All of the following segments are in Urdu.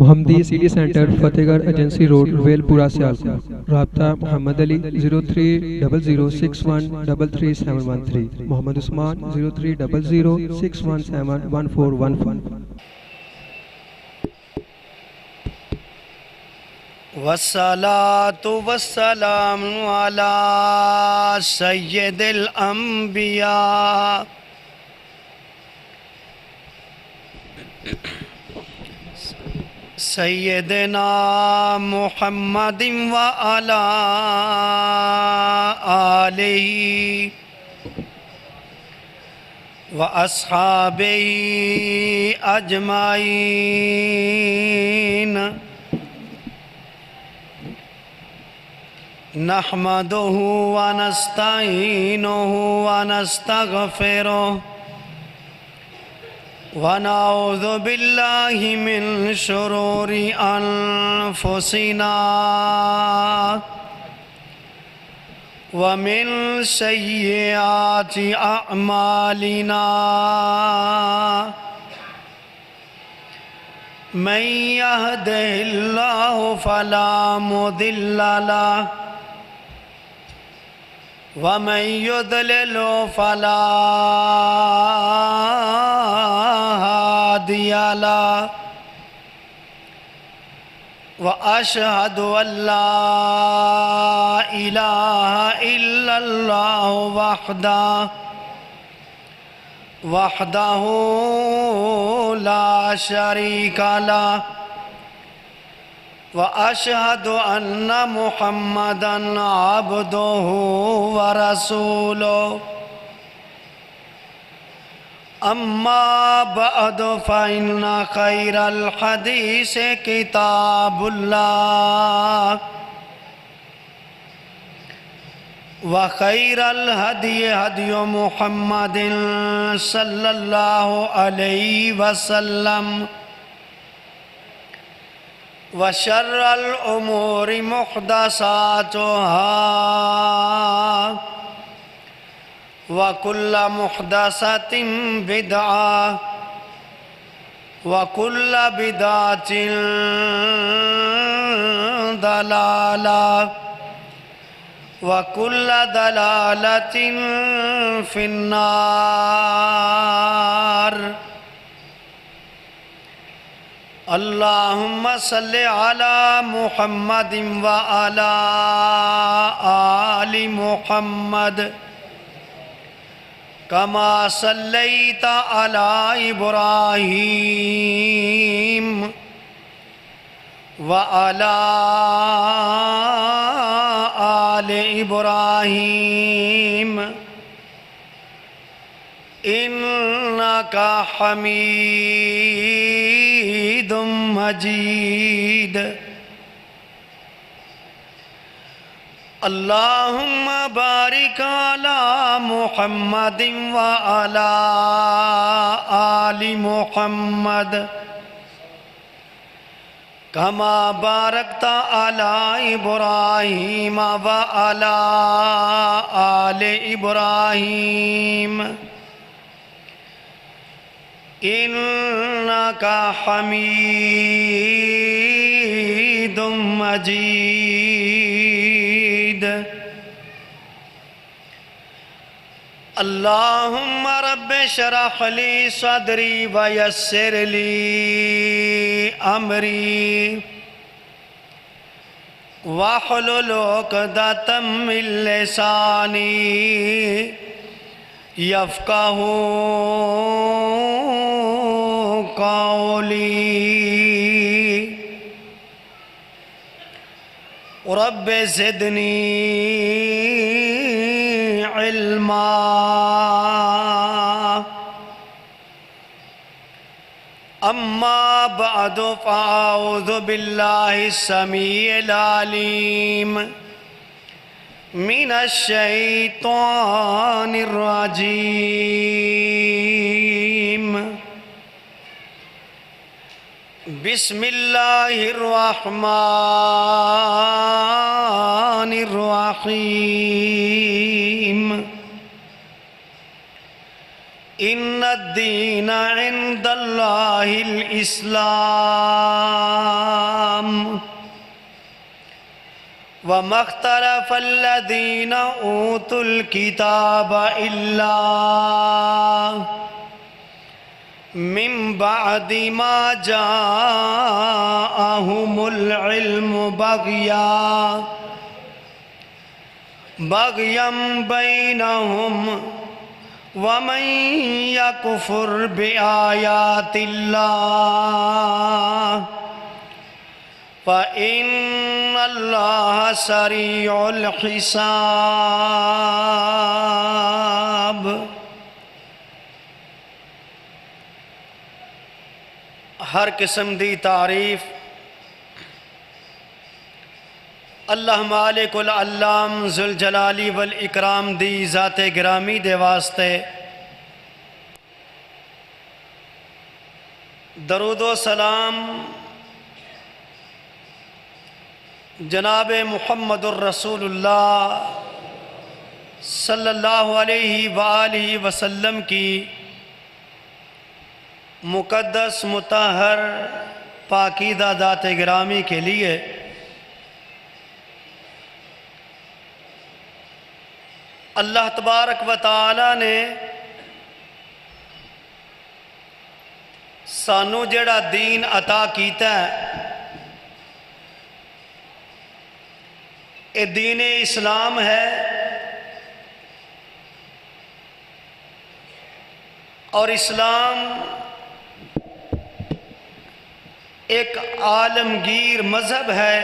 محمدی سٹی سینٹر فتح گڑھ ایجنسی روڈ رویل پورہ سیالکوٹ۔ رابطہ محمد علی 030061337113، محمد عثمان 030061711415۔ والصلاة والسلام على سید الانبیاء سیدنا محمد وعلى آلہ واصحابہ اجمعین۔ نحمده ونستعینه ونستغفره ونعوذ باللہ من شرور انفسنا ومن سیئات اعمالنا، من يهده الله فلا مضل له ومن يضلل فلا هادي له، وأشهد أن لا إله إلا الله وحده لا شريك له، وأشهد أن محمدًا عبده ورسوله۔ أما بعد فإن خير الحديث كتاب الله، وخير الهدي هدي محمد صلى الله عليه وسلم، وشر الأمور محدثاتها، وكل محدثة بدعة، وكل بدعة ضلالة، وكل ضلالة في النار۔ اللهم صل على محمد وعلى آل محمد كما صليت على إبراهيم وعلى آل إبراهيم إنك حميد مجيد۔ اللهم بارك على محمد وعلى آل محمد كما باركت على إبراهيم وعلى آل إبراهيم إنك حميد مجيد۔ اللهم رب اشرح لي صدري ويسر لي أمري واحلل عقدة من لساني يفقهوا قولي۔ رب زدني علما۔ اما بعد فاعوذ باللہ السمیع العلیم من الشیطان الرجیم۔ بسم اللہ الرحمن الرحیم۔ ان الدین عند اللہ الاسلام، وَمَا اخْتَلَفَ الَّذِينَ أُوتُوا الْكِتَابَ إِلَّا مِن بَعْدِ مَا جَاءَهُمُ الْعِلْمُ بَغْيًا بَيْنَهُمْ وَمَن يَكْفُرْ بِآيَاتِ اللَّهِ فَإِنَّ اللَّهَ سَرِيعُ الْحِسَابِ۔ ہر قسم دی تعریف اللہ مالک العلام ذوالجلالی والاکرام دی ذات گرامی دے واسطے، درود و سلام جناب محمد الرسول اللہ صلی اللہ علیہ وآلہ وسلم کی مقدس مطہر پاکیزہ ذات گرامی کے لیے اللہ تبارک و تعالی نے سانو جڑا دین عطا کیتا ہے، اے دین اسلام ہے، اور اسلام ایک عالمگیر مذہب ہے۔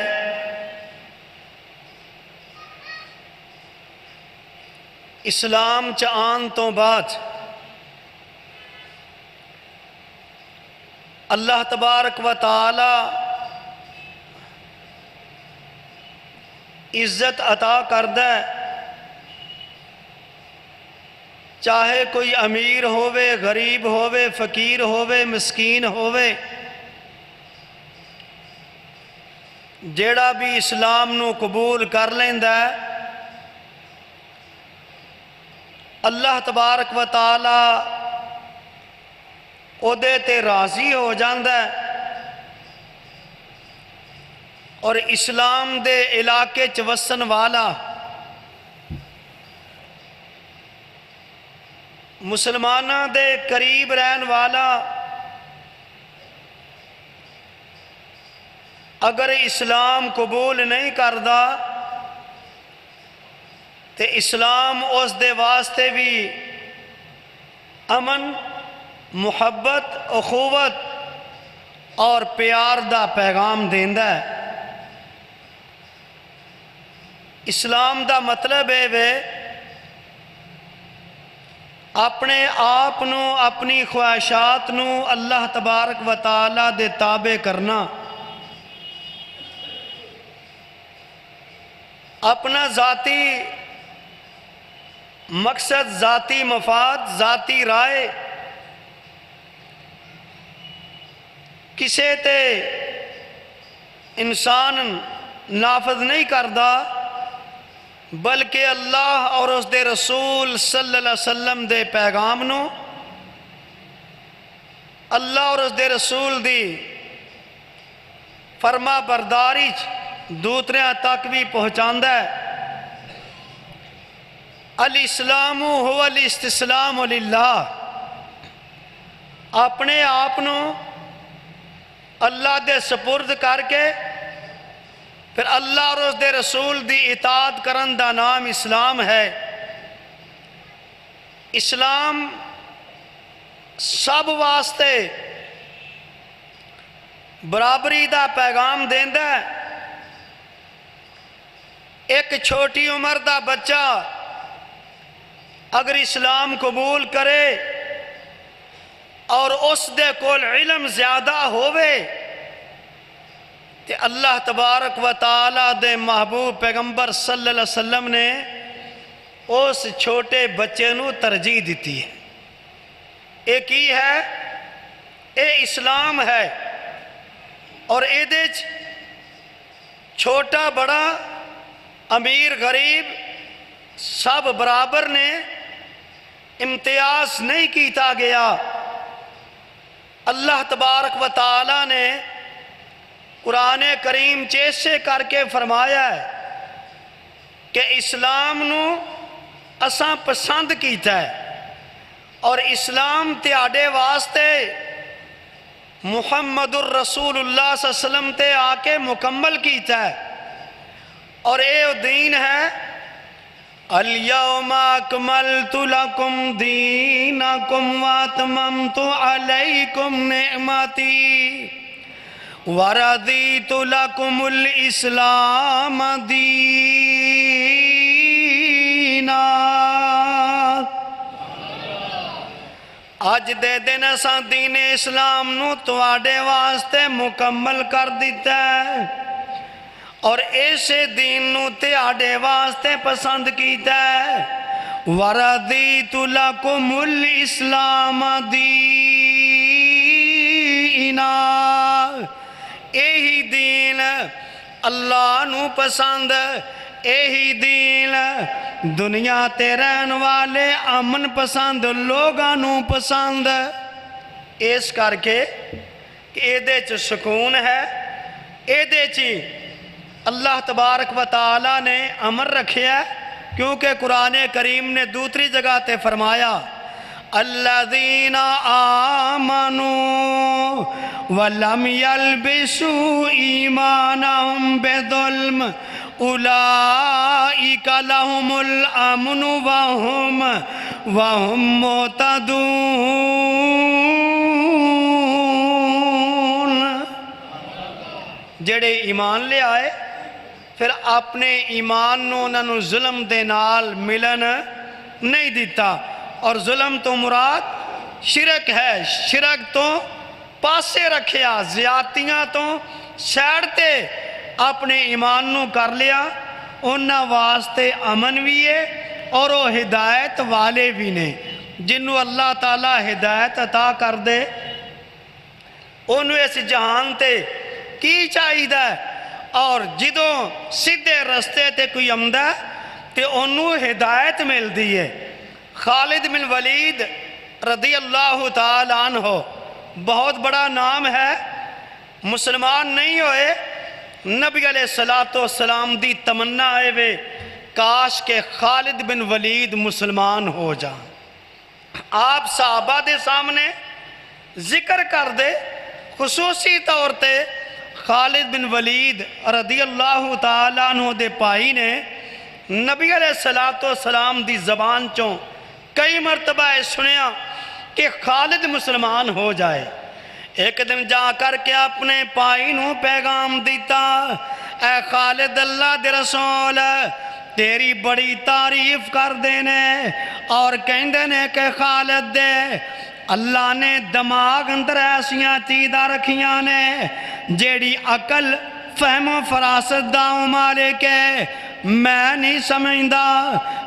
اسلام آن تو بعد اللہ تبارک و تعالی عزت عطا کردہ ہے، چاہے کوئی امیر ہووے، غریب ہووے، فقیر ہووے، مسکین ہووے، جیڑا بھی اسلام نو قبول کر لیندا ہے، اللہ تبارک و تعالی او دے تے راضی ہو جاندا ہے، اور اسلام دے علاقے چ وسن والا مسلماناں دے قریب رہن والا اگر اسلام قبول نہیں کردا تے اسلام اس دے واسطے بھی امن، محبت، اخوت اور پیار دا پیغام دیندا ہے۔ اسلام دا مطلب ہے وے اپنے آپ نو، اپنی خواہشات نو اللہ تبارک و تعالی دے تابع کرنا، اپنا ذاتی مقصد، ذاتی مفاد، ذاتی رائے کسے تے انسان نافذ نہیں کردا، بلکہ اللہ اور اس دے رسول صلی اللہ علیہ وسلم دے پیغام نو، اللہ اور اس دے رسول دی فرما برداری دوسرے تک بھی پہنچاندا ہے۔ الاسلام هو الاستسلام للہ، اپنے آپ نو اللہ دے سپرد کر کے پھر اللہ اور اس دے رسول دی اطاعت کرن دا نام اسلام ہے۔ اسلام سب واسطے برابری دا پیغام دیندا ہے۔ ایک چھوٹی عمر دا بچہ اگر اسلام قبول کرے اور اس دے کول علم زیادہ ہووے تے اللہ تبارک و تعالی دے محبوب پیغمبر صلی اللہ علیہ وسلم نے اس چھوٹے بچے نو ترجیح دیتی ہے۔ ایک ہی ہے، اے اسلام ہے، اور اے دے چھوٹا بڑا، امیر غریب سب برابر نے، امتیاز نہیں کیتا گیا۔ اللہ تبارک و تعالی نے قرآن کریم چیسے کر کے فرمایا ہے کہ اسلام نو اساں پسند کیتا ہے اور اسلام تیاڈے واسطے محمد الرسول اللہ صلی اللہ علیہ وسلم تے آ کے مکمل کیتا ہے اور اے دین ہے الیوم اکملت لکم دینکم واتممت علیکم نعمتی وردیت لکم الاسلام دینا۔ اج دے دن اساں دین اسلام نو تواڈے واسطے مکمل کر دیتا ہے اور ایسے دین نو تواڈے واسطے پسند کیتا ہے۔ وردیت لکم الاسلام دینا، یہی دین اللہ نو پسند، یہی دین دنیا تے رہن والے امن پسند لوگاں نو پسند، اس کر کے اے دے چ سکون ہے، اے دے چ اللہ تبارک و تعالی نے امر رکھیا ہے، کیونکہ قرآن کریم نے دوسری جگہ تے فرمایا الذین آمنوا ولم یلبسوا ایمانہم بظلم اولئک لہم الامن وہم مہتدون۔ جڑے ایمان لے آئے پھر اپنے ایمان نو انہاں نو ظلم دے نال ملن نہیں دیتا، اور ظلم تو مراد شرک ہے، شرک تو پاسے رکھیا، زیادتیاں تو سیڑتے اپنے ایمان نو کر لیا، انہاں واسطے امن بھی ہے اور وہ ہدایت والے بھی نے، جنہوں اللہ تعالیٰ ہدایت عطا کر دے انہوں اس جہان تے کی چاہیدہ ہے، اور جدوں سیدھے رستے تے کوئی آمدا تے انہوں ہدایت مل دی ہے۔ خالد بن ولید رضی اللہ تعالیٰ عنہ بہت بڑا نام ہے، مسلمان نہیں ہوئے، نبی علیہ السلام دی تمنا آئے وے کاش کہ خالد بن ولید مسلمان ہو جائیں۔ آپ صحابہ دے سامنے ذکر کر دے خصوصی طور تے خالد بن ولید رضی اللہ تعالیٰ عنہ دے پائی نے نبی علیہ السلام دی زبان چوں کئی مرتبہ سنیا کہ خالد مسلمان ہو جائے۔ ایک دن جا کر کے اپنے پائی نو پیغام دیتا، اے خالد اللہ دے رسول تیری بڑی تعریف کر دینے اور کہندے نے کہ خالد دے اللہ نے دماغ اندر ایسیاں چیزاں رکھیاں نے جیڑی عقل فہم و فراست دا مالک ہے، میں نہیں سمجھدا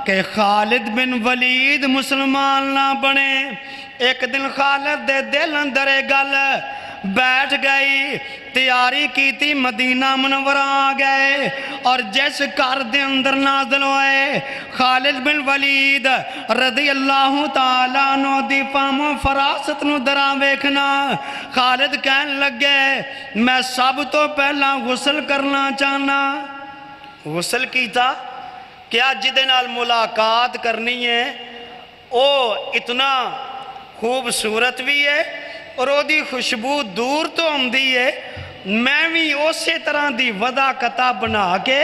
کہ خالد بن ولید مسلمان نہ بنے۔ ایک دن خالد دے دل اندر گل بیٹھ گئی، تیاری کی تھی، مدینہ منورہ آ گئے اور جیسے گھر دے اندر نازل ہوئے خالد بن ولید رضی اللہ تعالیٰ عنہ دی فہم و فراست نو درا ویکھنا۔ خالد کہن لگے میں سب تو پہلا غسل کرنا چاہنا۔ غسل کیتا، کیا جدے نال ملاقات کرنی ہے او اتنا خوبصورت بھی ہے اور او دی خوشبو دور تو آمدی ہے، میں بھی اسی طرح دی وعدہ قطع بنا کے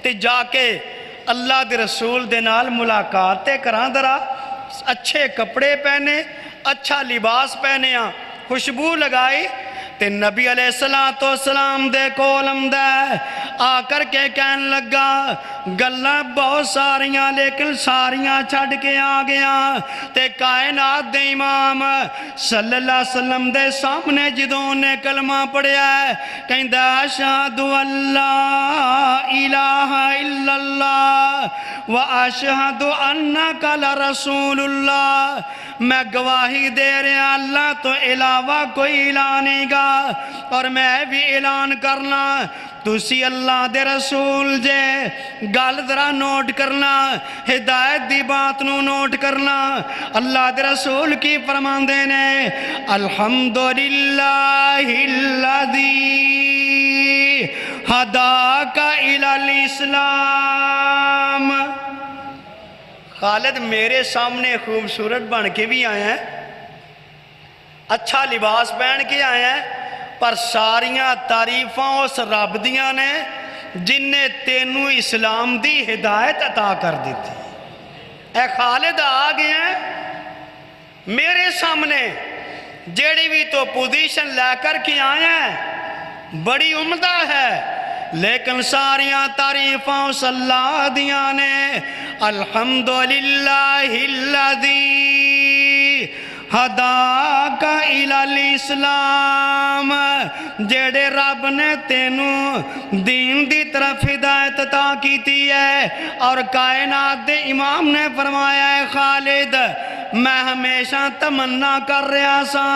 تے جا کے اللہ دے رسول دے نال ملاقات تے کراں درا، اچھے کپڑے پہنے، اچھا لباس پہنے، خوشبو لگائی تے نبی علیہ السلام دے کول آمدا آ کر کے کہن لگا گلاں بہت ساریاں لیکن ساریاں چھڈ کے آ گیا تے کائنات دے امام صلی اللہ علیہ وسلم دے سامنے جدوں نے کلمہ پڑھیا ہے کہندا اشہد اللہ الہ الا اللہ و اشہد انک لرسول اللہ، میں گواہی دے رہا اللہ تو علاوہ کوئی الہ نہیں گا، اور میں بھی اعلان کرنا تسی اللہ دے رسول جے۔ گل ذرا نوٹ کرنا، ہدایت دی بات نو نوٹ کرنا، اللہ دے رسول کی فرماندے نے الحمدللہ الذی ہداک الی الاسلام۔ خالد میرے سامنے خوبصورت بن کے بھی آیا ہے، اچھا لباس پہن کے آیا ہے، پر ساریاں تعریفاں اس رب دیاں نے جن نے تینوں اسلام دی ہدایت عطا کر دیتی۔ اے خالد آ گیا ہے میرے سامنے، جیڑی بھی تو پوزیشن لے کر کے آیا ہے بڑی عمدہ ہے، لیکن ساریاں تعریفاں اس اللہ دیاں نے۔ الحمدللہ الذی ہداک الی الاسلام، جیڑے رب نے تینوں دین دی طرف ہدایت عطا کیتی ہے۔ اور کائنات دے امام نے فرمایا ہے خالد میں ہمیشہ تمنا کر رہا سا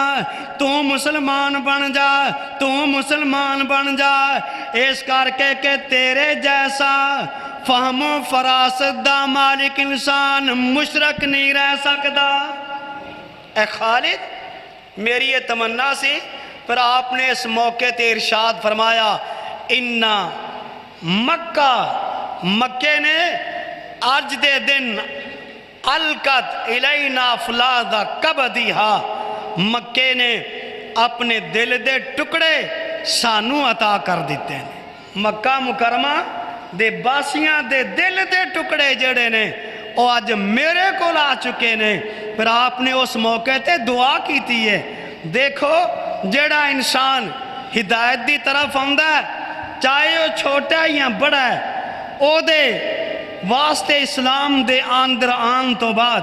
تو مسلمان بن جا، تو مسلمان بن جا، اس کر کے کہ تیرے جیسا فہم و فراست دا مالک انسان مشرک نہیں رہ سکتا۔ اے خالد میری یہ تمنا سی، پھر آپ نے اس موقع تے ارشاد فرمایا اِنَّا مکے نے آج دے دن القت الینا فلاد کبدیہا، مکے نے اپنے دل دے ٹکڑے سانو عطا کر دیتے ہیں۔ مکہ مکرمہ دے باسیاں دے دل دے ٹکڑے جڑے نے وہ آج میرے کو لا چکے نے۔ پھر آپ نے اس موقع تے دعا کی تھی ہے، دیکھو جڑا انسان ہدایت دی طرف آندا ہے چاہے وہ چھوٹا یا بڑا ہے، او دے واسطے اسلام دے آندر آن تو بعد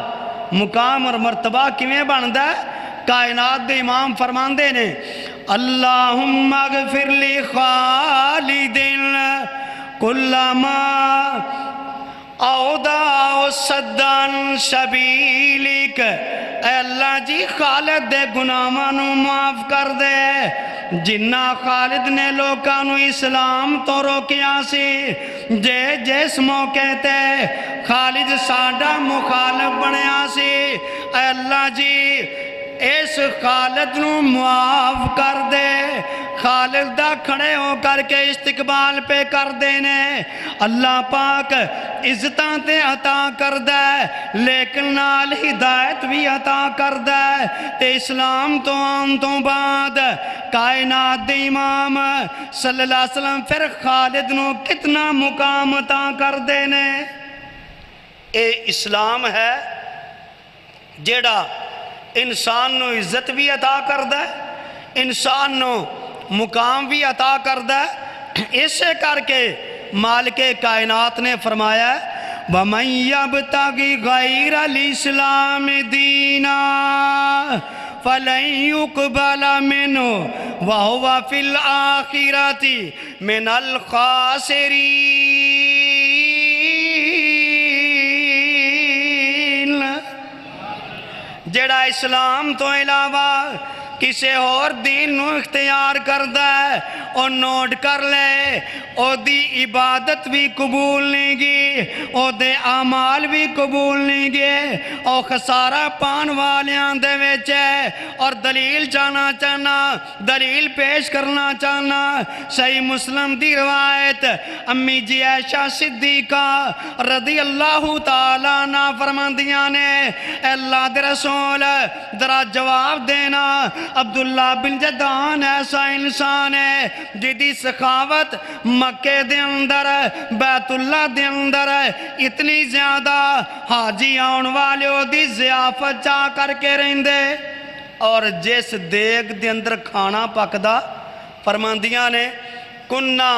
مقام اور مرتبہ کیویں بندا ہے؟ کائنات دے امام فرماندے نے اللہم اغفر لی خالد کلما اوداؤ صدان سبیلک، اے اللہ جی خالد دے گناہاں نو معاف کر دے، جنہ خالد نے لوکاں نو اسلام تو روکیا سی، جس موقع تے خالد ساڈا مخالف بنیا سی، اے اللہ جی اس خالد نو معاف کر دے۔ خالد دا کھڑے ہو کر کے استقبال پہ کر دینے، اللہ پاک عزتاں تے عطا کر دے لیکن نال ہدایت بھی عطا کر دے۔ تے اسلام تو آن تو بعد کائنات دے امام صلی اللہ علیہ وسلم پھر خالد نو کتنا مقام عطا کر دینے۔ اے اسلام ہے جیڑا انسان نو عزت بھی عطا کردہ ہے، انسان نو مقام بھی عطا کردہ ہے۔ اسے کر کے مالک کائنات نے فرمایا ہے وَمَنْ يَبْتَغِ غَيْرَ الْإِسْلَامِ دِينًا فَلَنْ يُقْبَلَ مِنْهُ وَهُوَ فِي الْآخِرَةِ مِنَ الْخَاسِرِينَ۔ جڑا اسلام تو علاوہ کسے اور دین نو اختیار کردہ ہے اور نوٹ کر لے او دی عبادت بھی قبول نہیں گی، او دے اعمال بھی قبول نہیں گے، او خسارہ پان والیاں دے ویچے۔ اور دلیل چاہنا چاہنا، دلیل پیش کرنا چاہنا، صحیح مسلم دی روایت امی جی عائشہ صدیقہ رضی اللہ تعالیٰ عنہ فرماندیاں نے اے اللہ دے رسول ذرا جواب دینا، عبداللہ بن جدعان ایسا انسان ہے جدی سخاوت مکے دے اندر بیت اللہ دے اندر اتنی زیادہ حاجی آن والے دی ضیافت چاہ کر کے رہندے، اور جس دیگ دے اندر کھانا پکدا فرماندیاں نے کننا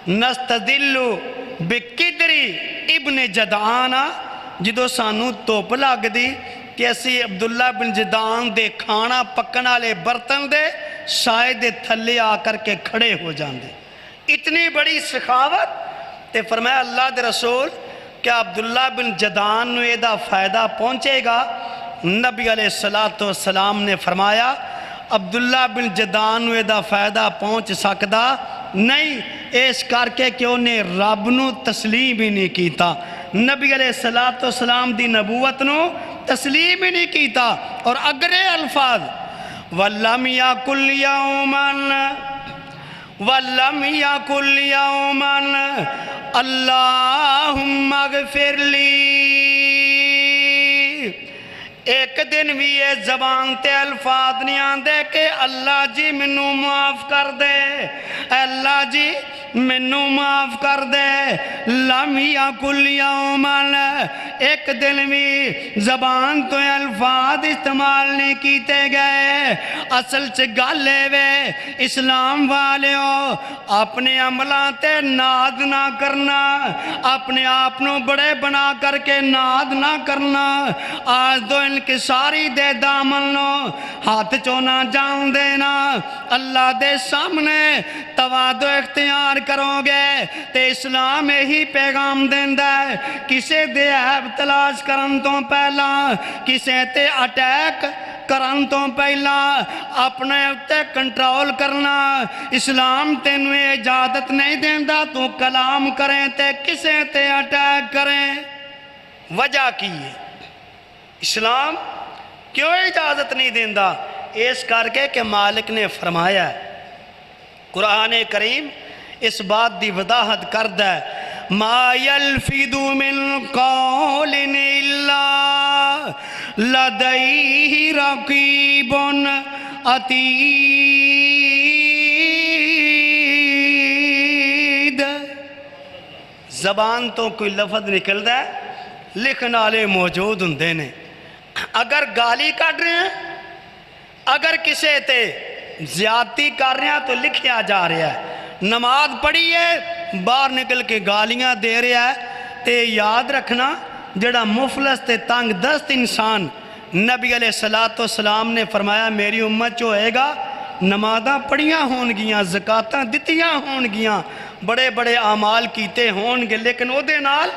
نستدلو بقدری ابن جدعانہ، جدو سانو توپ لگ دی کہ اسی عبداللہ بن جدعان دے کھانا پکنا لے برتن دے شاید تھلے آ کر کے کھڑے ہو جاندے، اتنی بڑی سخاوت۔ تے فرمایا اللہ دے رسول کیا عبداللہ بن جدعان نو ایدہ فائدہ پہنچے گا؟ نبی علیہ السلام نے فرمایا عبداللہ بن جدعان نو ایدہ فائدہ پہنچ سکدا نہیں، اس کر کے کہ انہیں رب نو تسلیم ہی نہیں کیتا، نبی علیہ السلام دی نبوت نو تسلیم ہی نہیں کیتا۔ اور اگرے الفاظ وَلَّمْ يَكُلْ يَوْمًا وَلَمْ يَكُنْ يَوْمًا اللہم اغفر لی۔ ایک دن بھی یہ زبان تے الفاظ نہیں آندے کہ اللہ جی منو معاف کر دے، اے اللہ جی منو معاف کر دے۔ لم یکن یومن، ایک دن بھی زبان تو الفاظ استعمال نہیں کیتے گئے۔ اصل چ گل وے اسلام والیو، اپنے عملاں تے ناز نہ کرنا، اپنے آپ نو بڑے بنا کر کے ناز نہ کرنا۔ آج دو انکساری دے دامن نو ہاتھ چونا جان دینا۔ اللہ دے سامنے تواضع اختیار کرو گے تے اسلام یہی پیغام دیندا ہے، کسے دے عیب تلاش کرن تو پہلا، کسے تے اٹیک کرن تو پہلا اپنے اتے کنٹرول کرنا۔ اسلام تینوں اجازت نہیں دیندا تو کلام کریں تے کسے تے اٹیک کریں۔ وجہ کی ہے؟ اسلام کیوں اجازت نہیں دیندا؟ اس کر کے کہ مالک نے فرمایا ہے، قرآن کریم اس بات دی وضاحت کردا ہے، ما یلفظ من قول الا لدیہ رقیب عتید۔ زبان تو کوئی لفظ نکلدا ہے، لکھن والے موجود ہوندے نے۔ اگر گالی کر رہے ہیں، اگر کسے تے زیادتی کر رہے ہیں تو لکھیا جا رہا ہے۔ نماز پڑھی ہے، باہر نکل کے گالیاں دے رہا ہے، تے یاد رکھنا جڑا مفلس تے تنگ دست انسان، نبی علیہ السلام نے فرمایا میری امت جو ہوئے گا، نمازاں پڑھیاں ہون گیاں، زکاتاں دتیاں ہون گیاں، بڑے بڑے اعمال کیتے ہون گے، لیکن او دے نال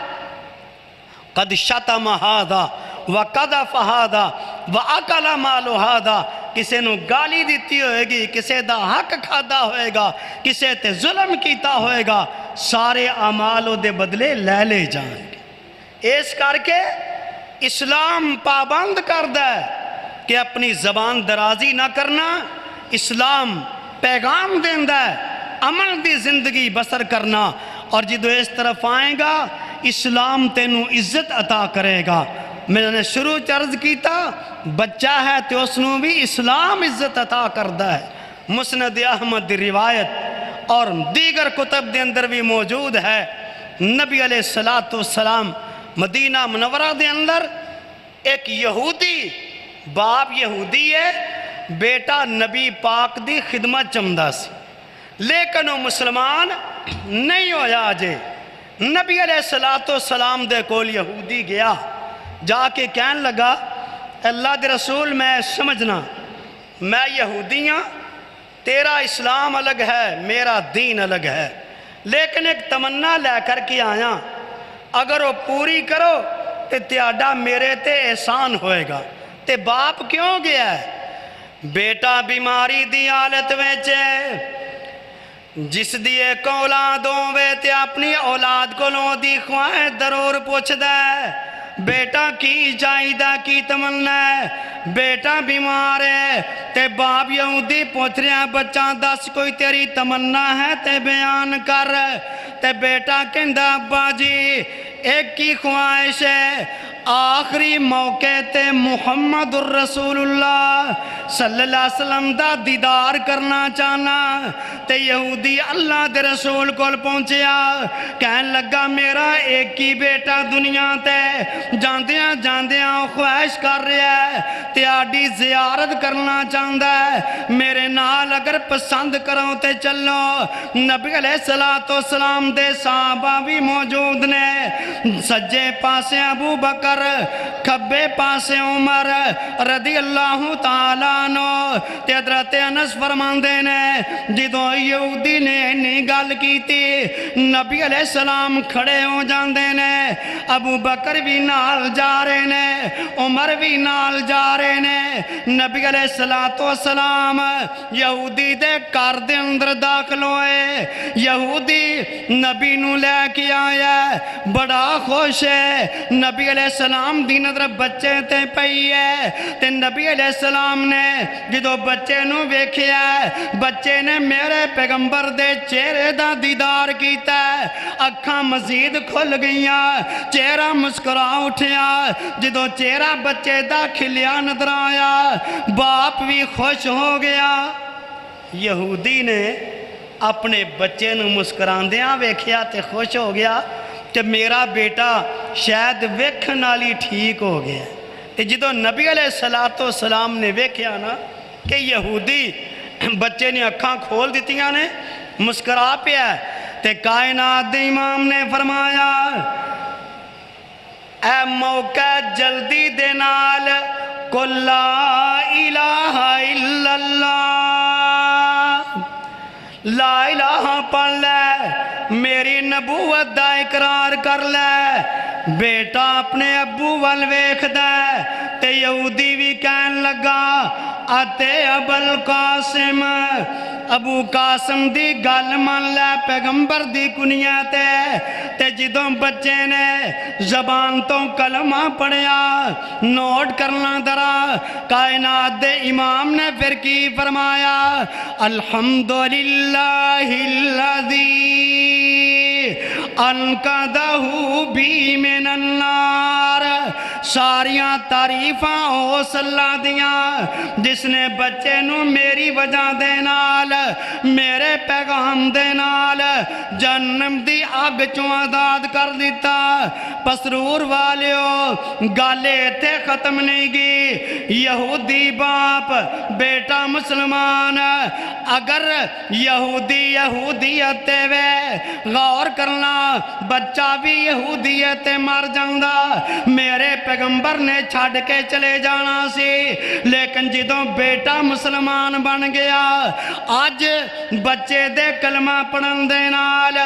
قد شتم ہذا وقذف ہذا واکل مال ہذا، کسے نو گالی دیتی ہوئے گی، کسے دا حق کھادا ہوئے گا، کسے تے ظلم کیتا ہوئے گا، سارے اعمال دے بدلے لے جان گے۔ اس کر کے اسلام پابند کردہ ہے کہ اپنی زبان درازی نہ کرنا۔ اسلام پیغام دیندہ ہے عمل دی زندگی بسر کرنا، اور جدو اس طرف آئیں گا اسلام تینوں عزت عطا کرے گا۔ میں نے شروع عرض کیتا بچہ ہے تو اس نو بھی اسلام عزت عطا کردہ ہے۔ مسند احمد دی روایت اور دیگر کتب دے اندر بھی موجود ہے، نبی علیہ السلام مدینہ منورہ دے اندر ایک یہودی، باپ یہودی ہے، بیٹا نبی پاک دی خدمت چمدہ سی، لیکن وہ مسلمان نہیں ہویا جے۔ نبی علیہ السلام دے کول یہودی گیا، جا کے کہن لگا اللہ دے رسول میں سمجھنا میں یہودی ہاں، تیرا اسلام الگ ہے میرا دین الگ ہے، لیکن ایک تمنا لے کر کے آیا، اگر وہ پوری کرو تے تیاڈا میرے تے احسان ہوئے گا۔ تے باپ کیوں گیا ہے؟ بیٹا بیماری دی حالت وچ ہے، جس دی ایک اولاد ہووے تے اپنی اولاد کو لوں دی خواہش ضرور پوچھدا ہے، بیٹا کی چاہیدہ کی تمنا ہے، بیٹا بیمار ہے، تے باپ یہودی پوچھ رہا بچہ دس کوئی تیری تمنا ہے تے بیان کر۔ تے بیٹا کہندا ابا جی ایک کی خواہش ہے، آخری موقع تے محمد الرسول اللہ صلی اللہ علیہ وسلم دا دیدار کرنا چاہنا۔ تے یہودی اللہ دے رسول کو پہنچیا، کہن لگا میرا ایک ہی بیٹا دنیا تے جاندیاں جاندیاں خواہش کر رہا ہے، تیاڈی زیارت کرنا چاہندا ہے، میرے نال اگر پسند کرو تے چلو۔ نبی علیہ السلام دے صحابہ بھی موجود نے، سجے پاسے ابو بکر، کھبے پاسے عمر رضی اللہ تعالیٰ عنہ۔ تے حضرت انس فرماندے نے جدو یہودی نے انہی گل کی تھی، نبی علیہ السلام کھڑے ہو جاندے نے، ابو بکر بھی نال جا رہے نے، عمر بھی نال جا رہے نے۔ نبی علیہ السلام یہودی دے گھر دے اندر داخل ہوئے، یہودی نبی نو لے کے آیا، بڑا خوش ہے، نبی علیہ السلام دی نظر نظر بچے تے پئی ہے تے نبی علیہ السلام نے جدو بچے نو ویکھیا ہے بچے نے میرے پیغمبر دے چہرے دا دیدار کیتا ہے اکھاں مزید کھل گئیاں چہرہ مسکرا اٹھیا جدو چہرہ بچے دا کھلیا نظر آیا باپ بھی خوش ہو گیا یہودی نے اپنے بچے نو مسکراندیاں ویکھیا تے خوش ہو گیا کہ میرا بیٹا شاید ویکھن والی ٹھیک ہو گیا تے جدو نبی علیہ السلام نے ویکھیا نا کہ یہودی بچے نے اکھاں کھول دیتیاں نے مسکرا پیا تے کائنات دے امام نے فرمایا اے موقع جلدی دے نال قل لا الہ الا اللہ لا الہ پڑھ لے میری نبوت دا اقرار کر لے بیٹا اپنے ابو وال ویکھ دے تے یہودی بھی کہن لگا اتے ابل قاسم ابو قاسم دی گل مان لے پیغمبر دی کنیت تے جدوں بچے نے زبان تو کلمہ پڑھیا نوٹ کرنا درا کائنات دے امام نے پھر کی فرمایا الحمدللہ الذی انقذہ بھی من النار ساریاں تعریفاں اس اللہ دیاں جس نے بچے نو میری وجہ دے نال میرے پیغام دے نال جنم دی اگ چوں آزاد کر دیتا پسرور والیو گالے تے ختم نہیں گی یہودی باپ بیٹا مسلمان اگر یہودیت وے غور کرنا بچہ بھی یہودیت مر جاندہ میرے پیغمبر نے چھاڑ کے چلے جانا سی لیکن جدوں بیٹا مسلمان بن گیا آج بچے دے کلمہ پڑھن دے نال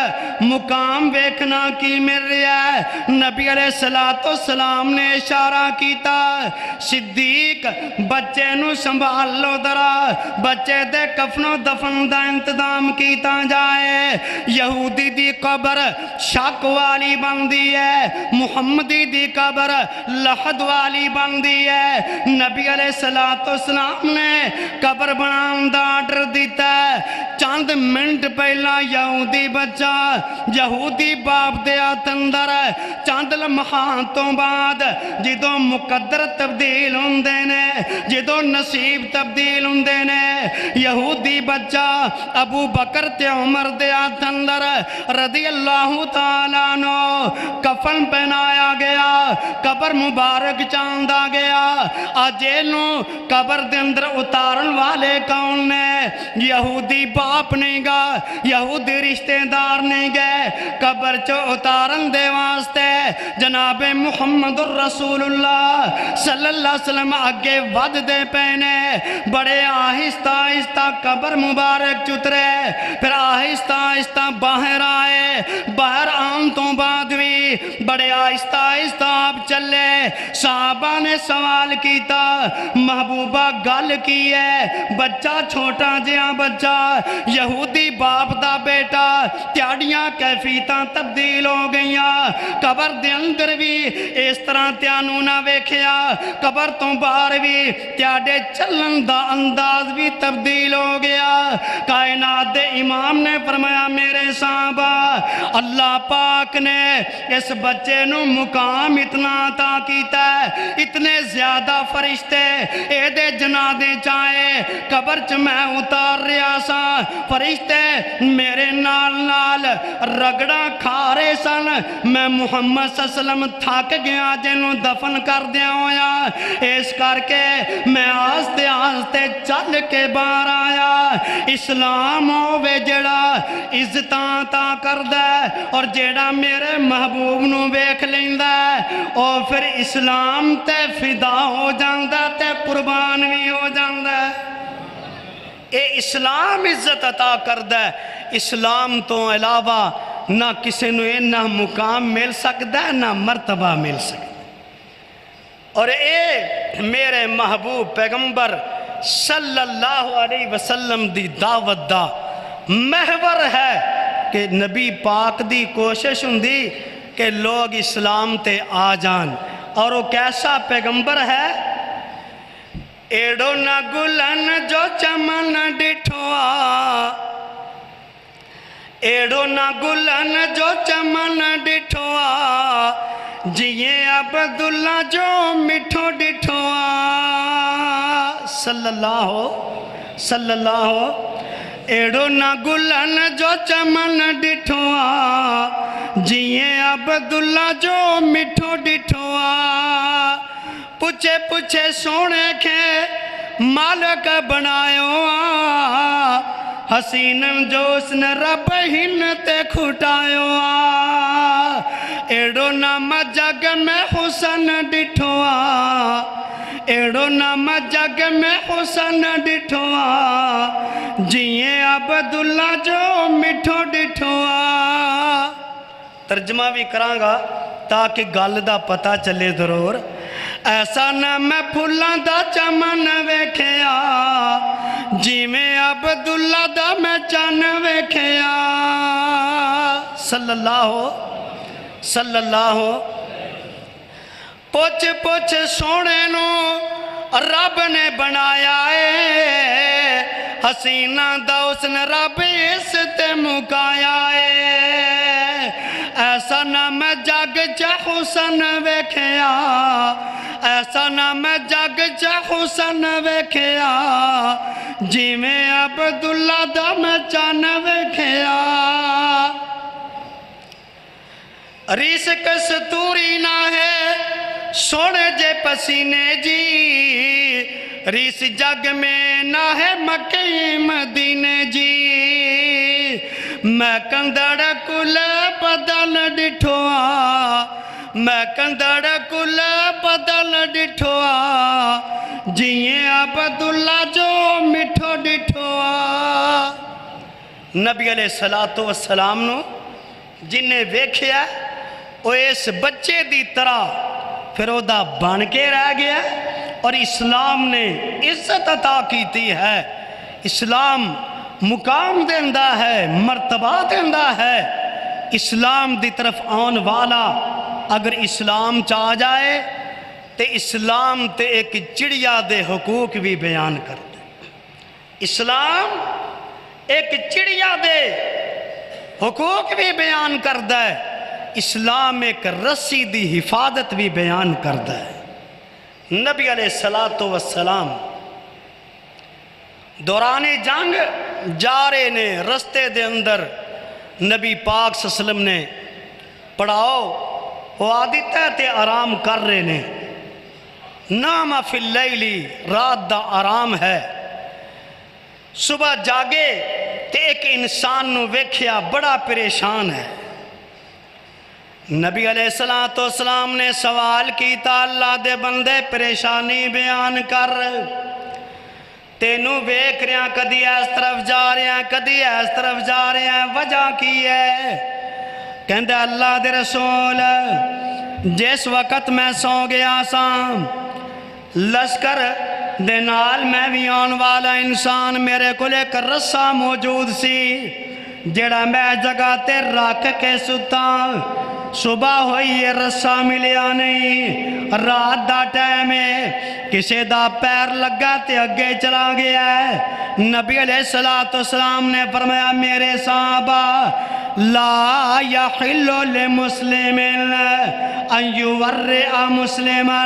مقام ویکھنا کی مل رہا ہے نبی علیہ السلام نے اشارہ کیتا صدیق بچے نو سنبھال لو درا بچے دے کفن و دفن دا انتظام کیتا جائے یہودی دی قبر شک والی بندی ہے محمدی دی قبر لحد والی بندی ہے نبی علیہ السلام نے قبر بنان دا آرڈر دیتا ہے چند منٹ پہلا یہودی بچہ یہودی باپ دے اندر چند لمحات تو بعد جدوں مقدر تبدیل ہوندے نے جدوں نصیب تبدیل ہوندے نے یہودی بچہ ابو بکر تے عمر دے اندر رضی اللہ تعالیٰ عنہ کفن پہنایا گیا قبر مبارک چاندہ گیا آجیلوں قبر دے اندر اتارن والے کون نے یہودی باپ نہیں گا یہودی رشتہ دار نہیں گئے قبر چو اتارن دے واسطے جناب محمد الرسول اللہ صلی اللہ علیہ وسلم آگے ود دے پہنے بڑے آہستہ آہستہ قبر مبارک چترے پھر آہستہ آہستہ باہر آئے باہر آن تو بعد بھی بڑے آہستہ آہستہ آپ چلے صحابہ نے سوال کیتا محبوبہ گل کی ہے بچہ چھوٹا جہاں بچہ یہودی باپ دا بیٹا تیاڑیاں کیفیتاں تبدیل ہو گئیاں قبر دے اندر بھی اس طرح تیانو نہ ویکھیا قبر تو باہر بھی تیاڑے چلن دا انداز بھی تبدیل ہو گیا کائنات دے امام نے فرمایا میرے صحابہ اللہ پاک نے اس بچے نو مقام اتنا عطا کیتا ہے اتنے زیادہ فرشتے اے دے جنادے چاہے قبر چ میں اتار رہا سا فرشتے میرے نال نال رگڑا کھا رہے سن میں محمد صلی اللہ علیہ وسلم تھک گیا جنوں دفن کر دیا ہویا اس کر کے میں آستے آستے چل کے باہر آیا اسلام ہووے جڑا عزتاں تا کردہ اور جڑا میرے محبوب نو ویکھ لیندہ اور پھر اسلام تے فدا ہو جاندہ تے قربان بھی ہو جاندہ اے اسلام عزت عطا کردہ اسلام تو علاوہ نہ کسی نو نہ مقام مل سکتا ہے نہ مرتبہ مل سکتا اور اے میرے محبوب پیغمبر صلی اللہ علیہ وسلم دی دعوت دا محور ہے کہ نبی پاک دی کوشش ہوندی کہ لوگ اسلام تے آ جان اور وہ کیسا پیغمبر ہے؟ ایڑو نہ گلن جو چمن ڈٹھوا، ایڑو نہ گلن جو چمن ڈٹھوا، جیے عبداللہ جو مٹھو ڈٹھوا۔ صلی اللہ ایڑو نہ گلن جو چمن ڈٹھوا، جیے عبداللہ جو مٹھو ڈٹھوا۔ پوچھے پوچھے سونے کے مالک بنایو، حسینن جو اس نے رب ہن تے کھٹایو۔ ایڑو نام جگ میں حسن ڈٹھوا، ایڑو نام جگ میں حسن ڈٹھوا، جیے عبداللہ جو مٹھو ڈٹھوا۔ ترجمہ بھی کراں گا تاکہ گل دا پتہ چلے ضرور۔ ایسا نہ میں پھلاں دا چمن ویکھیا، جی میں عبداللہ دا میں چن ویکھیا۔ صلی اللہ پوچھ پوچھ سونے نو رب نے بنایا ہے، حسینہ دا اس نے رب اس تے مکایا ہے۔ ایسا نہ میں جگ چا حسن ویکھیا، ایسا نہ میں جگ چا حسن ویکھیا، جی میں عبداللہ دا میں چن ویکھیا۔ ریس کستوری نہ ہے سونے جے پسینے جی، ریس جگ میں نہ ہے مکہ مدینے جی۔ میں کندڑ کل بدل ڈٹھوا، میں کندڑ کل بدل ڈٹھوا، جیے عبداللہ جو مٹھو ڈٹھوا۔ نبی علیہ السلام نو جنہیں ویکھیا وہ اس بچے دی طرح پھر او دا بن کے رہ گیا، اور اسلام نے عزت عطا کیتی ہے۔ اسلام مقام دیندہ ہے، مرتبہ دیندہ ہے۔ اسلام دی طرف آن والا اگر اسلام چاہ جائے تے اسلام تے ایک چڑیا دے حقوق بھی بیان کر دے۔ اسلام ایک چڑیا دے حقوق بھی بیان کر دے، اسلام ایک رسی دی حفاظت بھی بیان کر دے۔ نبی علیہ السلام دوران جنگ جا رہے نے، رستے دے اندر نبی پاک صلی اللہ علیہ وسلم نے پڑھاؤ وہ عادت ہے تے آرام کر رہے نے۔ نام فی اللیلی، رات دا آرام ہے۔ صبح جاگے تے ایک انسان نو ویکھیا بڑا پریشان ہے۔ نبی علیہ السلام نے سوال کیتا، اللہ دے بندے پریشانی بیان کر، تینوں ویکھ رہے ہیں کدی اس طرف جا رہے ہیں کدی اس طرف جا رہے ہیں، وجہ کی ہے؟ کہندے اللہ دے رسول جس وقت میں سو گیا سا لشکر دے نال میں بھی آن والا انسان، میرے کو ایک رسا موجود سی جڑا میں جگہ تے رکھ کے ستا۔ صبح ہوئی یہ رسا ملیا نہیں، رات دا ٹائم ہے، کسے دا پیر لگا تے اگے چلا گیا ہے۔ نبی علیہ السلام نے فرمایا میرے صحابہ لا یحل لمسلم ان یورع مسلما،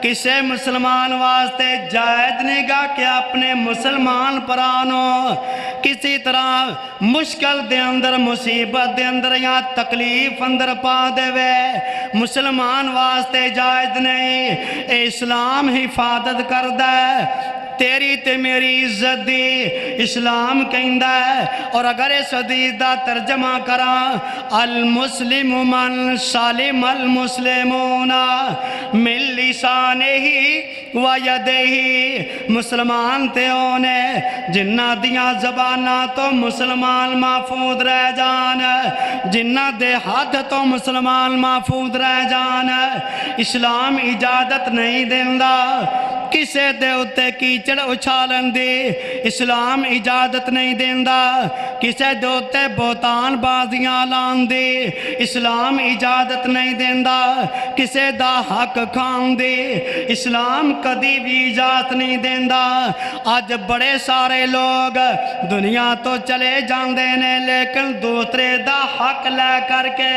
کسے مسلمان واسطے جائز نہیں گا کہ اپنے مسلمان پرانو کسی طرح مشکل دے اندر، مصیبت دے اندر یا تکلیف اندر پا دے وے، مسلمان واسطے جائز نہیں۔ اسلام حفاظت کر دے تیری تے میری عزت دی، اسلام کہندہ ہے۔ اور اگر اس حدیث دا ترجمہ کراں، المسلم من سالم المسلمون من لسانہ و یدہ، مسلمان تے ہونے جنہ دیاں زبانہ تو مسلمان محفوظ رہ جان، جنہ دے ہاتھ تو مسلمان محفوظ رہ جان۔ اسلام اجازت نہیں دیندہ کسے دے اتے کیچڑ اچھالن دی اسلام اجازت نہیں دیندا کسے دے اتے بہتان بازیاں لان دی اسلام اجازت نہیں دیندا کسے دا حق کھان دی اسلام کدی بھی اجازت نہیں دیندا آج بڑے سارے لوگ دنیا تو چلے جاندے نے لیکن دوسرے دا حق لے کر کے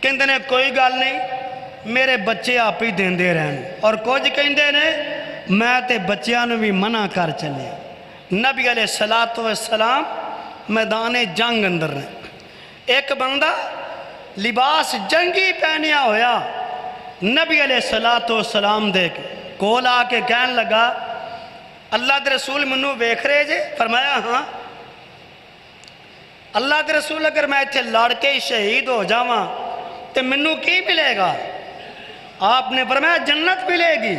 کہندے نے کوئی گل نہیں میرے بچے آپ ہی دیندے رہن اور کچھ کہندے نے میں تے بچیاں نو بھی منع کر چلے نبی علیہ السلام میدان جنگ اندر نے ایک بندہ لباس جنگی پہنیا ہویا نبی علیہ السلام دے کے کول آ کے کہن لگا اللہ دے رسول منو ویکھ رہے جے فرمایا ہاں اللہ دے رسول اگر میں اتھے لڑ کے شہید ہو جاواں تے منو کی ملے گا آپ نے فرمایا جنت ملے گی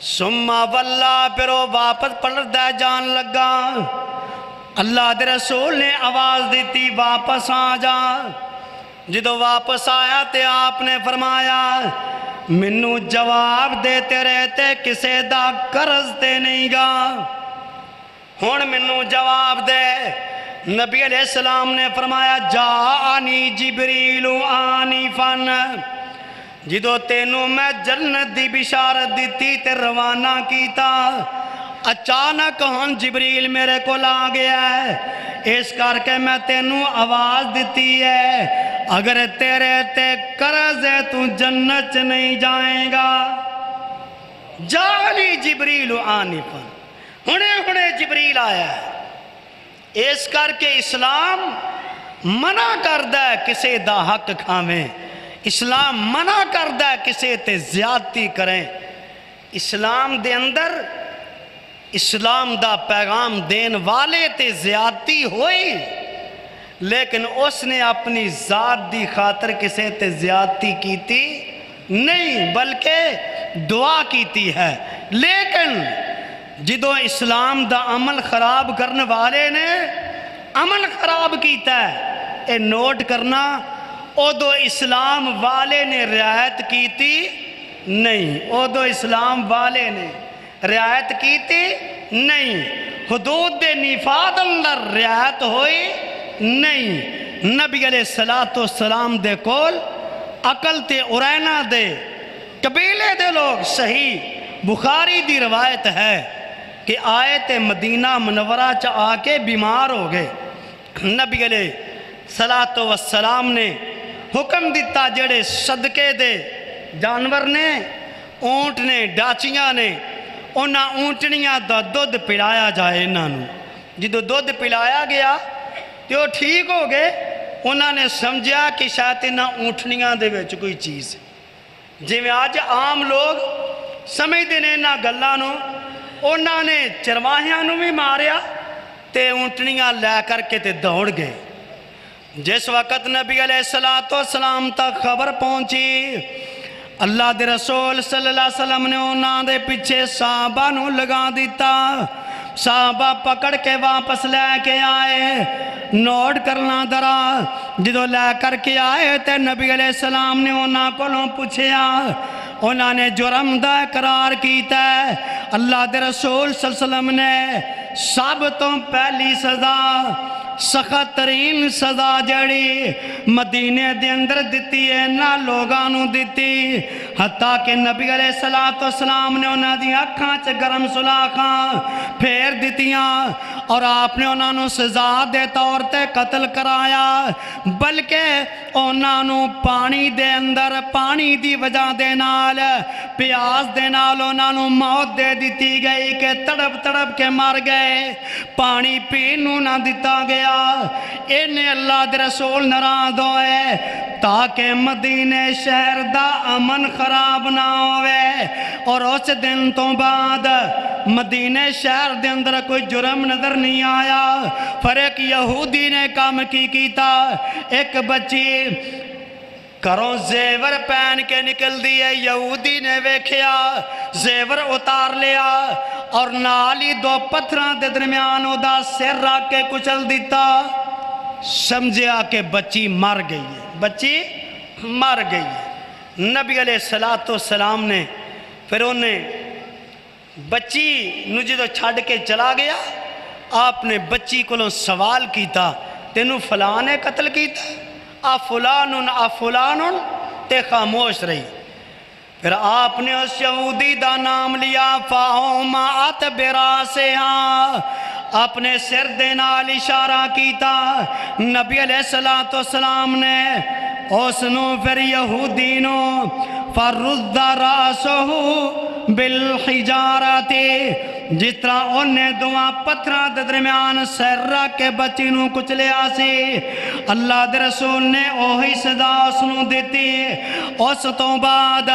سما واللہ پھر وہ واپس پلٹدا جان لگا اللہ دے رسول نے آواز دیتی واپس آ جا جدو واپس آیا تے آپ نے فرمایا منو جواب دیتے رہتے کسے دا قرض تے نہیں گا ہون منو جواب دے نبی علیہ السلام نے فرمایا جاءنی جبریل آنی فن جدو تینوں میں جنت دی بشارت دیتی تے روانہ کیتا اچانک ہن جبریل میرے کو لا گیا ہے اس کر کے میں تینوں آواز دیتی ہے اگر تیرے تے قرض ہے تو جنت نہیں جائیں گا جاءنی جبریل آنی فن ہنے جبریل آیا ہے اس کر کے اسلام منع کردہ ہے کسے دا حق کھاویں اسلام منع کردہ ہے کسے تے زیادتی کریں اسلام دے اندر اسلام دا پیغام دین والے تے زیادتی ہوئی لیکن اس نے اپنی ذات دی خاطر کسے تے زیادتی کیتی نہیں بلکہ دعا کیتی ہے لیکن جدو اسلام دا عمل خراب کرنے والے نے عمل خراب کیتا ہے اے نوٹ کرنا ادو اسلام والے نے رعایت کیتی نہیں ادو اسلام والے نے رعایت کیتی نہیں حدود دے نفاذ اندر رعایت ہوئی نہیں نبی علیہ السلام دے کول عقل تے ارینا دے قبیلے دے لوگ صحیح بخاری دی روایت ہے کہ آئے تے مدینہ منورہ چا آ کے بیمار ہو گئے نبی علیہ السلام نے حکم دیتا جڑے صدقے دے جانور نے اونٹ نے ڈاچیاں نے انہاں اونٹنیاں دا دودھ پلایا جائے انہوں جدو دودھ پلایا گیا تو ٹھیک ہو گئے انہوں نے سمجھا کہ شاید انہاں اونٹنیاں دے وچ کوئی چیز جی میں آج عام لوگ سمجھ دینے انہاں گلانوں انہوں نے چرواہیاں نو بھی ماریا تے اونٹنیاں لے کر کے تے دوڑ گئے جس وقت نبی علیہ السلام تک خبر پہنچی اللہ دے رسول صلی اللہ علیہ وسلم نے انہوں دے پیچھے صحابہ نو لگا دیتا صحابہ پکڑ کے واپس لے کے آئے نوٹ کرنا درا جدو لے کر کے آئے تے نبی علیہ السلام نے انہوں کو پوچھیا انہوں نے جرم دا اقرار کیتا ہے اللہ دے رسول صلی اللہ علیہ وسلم نے سب تو پہلی سزا سخت ترین سزا جڑی مدینے دے اندر دیتی ہے نہ لوگانوں دیتی حتیٰ کہ نبی علیہ السلام نے انہوں دی اکھاں چے گرم سلاخاں پھیر دیتیاں اور آپ نے انہوں سزا دے طور تے قتل کرایا بلکہ انہوں پانی دے اندر پانی دی وجہ دے نال پیاس دے نال انہوں موت دے دیتی گئی کہ تڑپ تڑپ کے مر گئے پانی پینوں نہ دیتا گیا انہیں اللہ دے رسول ناراض ہوئے تاکہ مدینے شہر دا امن خراب نہ ہوئے اور اس دن تو بعد مدینے شہر دے اندر کوئی جرم نظر نہیں آیا پر ایک یہودی نے کام کی کیتا ایک بچی کروں زیور پہن کے نکل دیئے یہودی نے ویکھیا زیور اتار لیا اور نالی دو پتھران دے درمیان دا سر رکھ کے کچل دیتا سمجھیا کہ بچی مر گئی ہے بچی مر گئی ہے نبی علیہ السلام نے پھر انہیں بچی نو جدو چھڑ کے چلا گیا آپ نے بچی کو سوال کیتا تینو فلاں نے قتل کیتا آ فلانن تے خاموش رہی پھر آپ نے اس یہودی دا نام لیا فاومعت براسہا اپنے سر دے نال اشارہ کیتا نبی علیہ السلام نے اس نو پھر یہودی نو فرد راسہو بالحجارت جس طرح انہیں دعا پتھراں دے درمیان سر رکھ کے بچی نو کچلیا سی اللہ دے رسول نے اوہی سزا اس نو دیتی اس تو بعد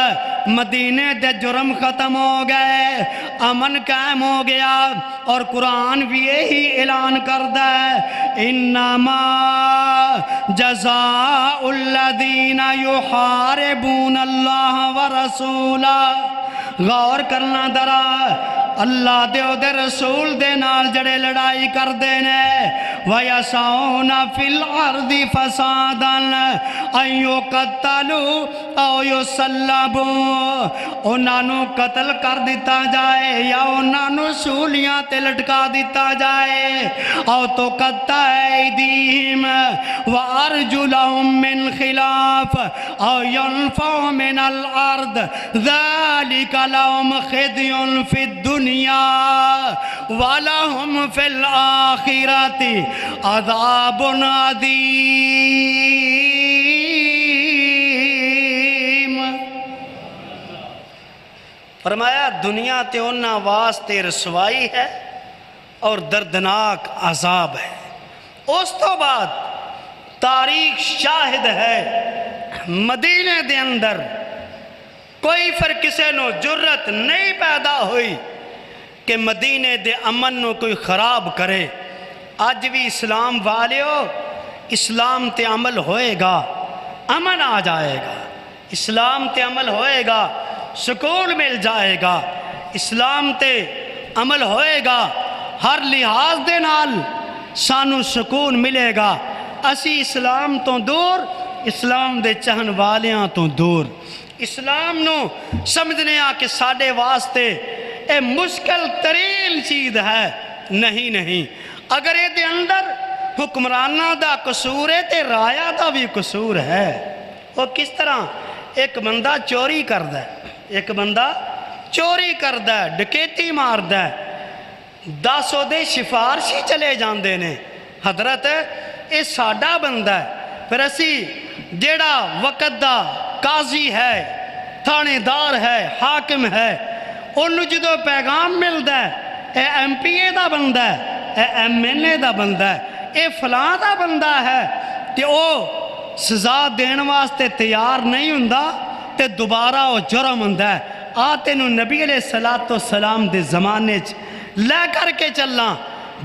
مدینے دے جرم ختم ہو گئے امن قائم ہو گیا اور قرآن بھی یہی اعلان کردہ ہے انما جزاء الذین یحاربون اللہ ورسولہ غور کرنا درا اللہ دے رسول دے نال جڑے لڑائی کر دینے وَيَسَعُونَ فِي الْأَرْضِ فَسَادًا أَن يُقَتَّلُوا أَوْ يُسَلَّبُوا انہوں قتل کر دیتا جائے یا انہوں سولیاں تے لٹکا دیتا جائے او تو قطع ایدیہم وَأَرْجُلَهُم مِّن خِلَافٍ أَوْ يُنفَوْا مِنَ الْأَرْضِ ذَلِكَ لَهُمْ خِزْيٌ فِي الدُّنْيَا وَلَهُمْ فِي الْآخِرَةِ عَذَابٌ عَظِيمٌ فرمایا دنیا تے انہاں واسطے رسوائی ہے اور دردناک عذاب ہے اس تو بعد تاریخ شاہد ہے مدینے دے اندر کوئی پھر کسے نو جرت نہیں پیدا ہوئی کہ مدینے دے امن نو کوئی خراب کرے آج بھی اسلام والیو اسلام تے عمل ہوئے گا امن آ جائے گا اسلام تے عمل ہوئے گا سکون مل جائے گا اسلام تے عمل ہوئے گا ہر لحاظ دے نال سانو سکون ملے گا اسی اسلام تو دور اسلام دے چہن والیاں تو دور اسلام نو سمجھنے آ کہ ساڑے واسطے اے مشکل ترین چیز ہے نہیں اگر اے دے اندر حکمرانہ دا قصور ہے تے رایا دا بھی قصور ہے وہ کس طرح ایک بندہ چوری کردہ ہے ڈکیتی ماردہ ہے 10 دے سفارشی چلے جاندے نے حضرت اے ساڑا بندہ ہے پھر اسی جیڑا وقت دا قاضی ہے تھانے دار ہے حاکم ہے انہوں جدو پیغام ملدا ہے اے ایم پی اے دا بندہ ہے اے ایم این اے دا بندہ ہے اے فلاں دا بندہ ہے کہ او سزا دین واسطے تیار نہیں ہوندا تے دوبارہ او جرم ہوندا ہے آتے نو نبی علیہ السلام دے زمانے لے کر کے چلنا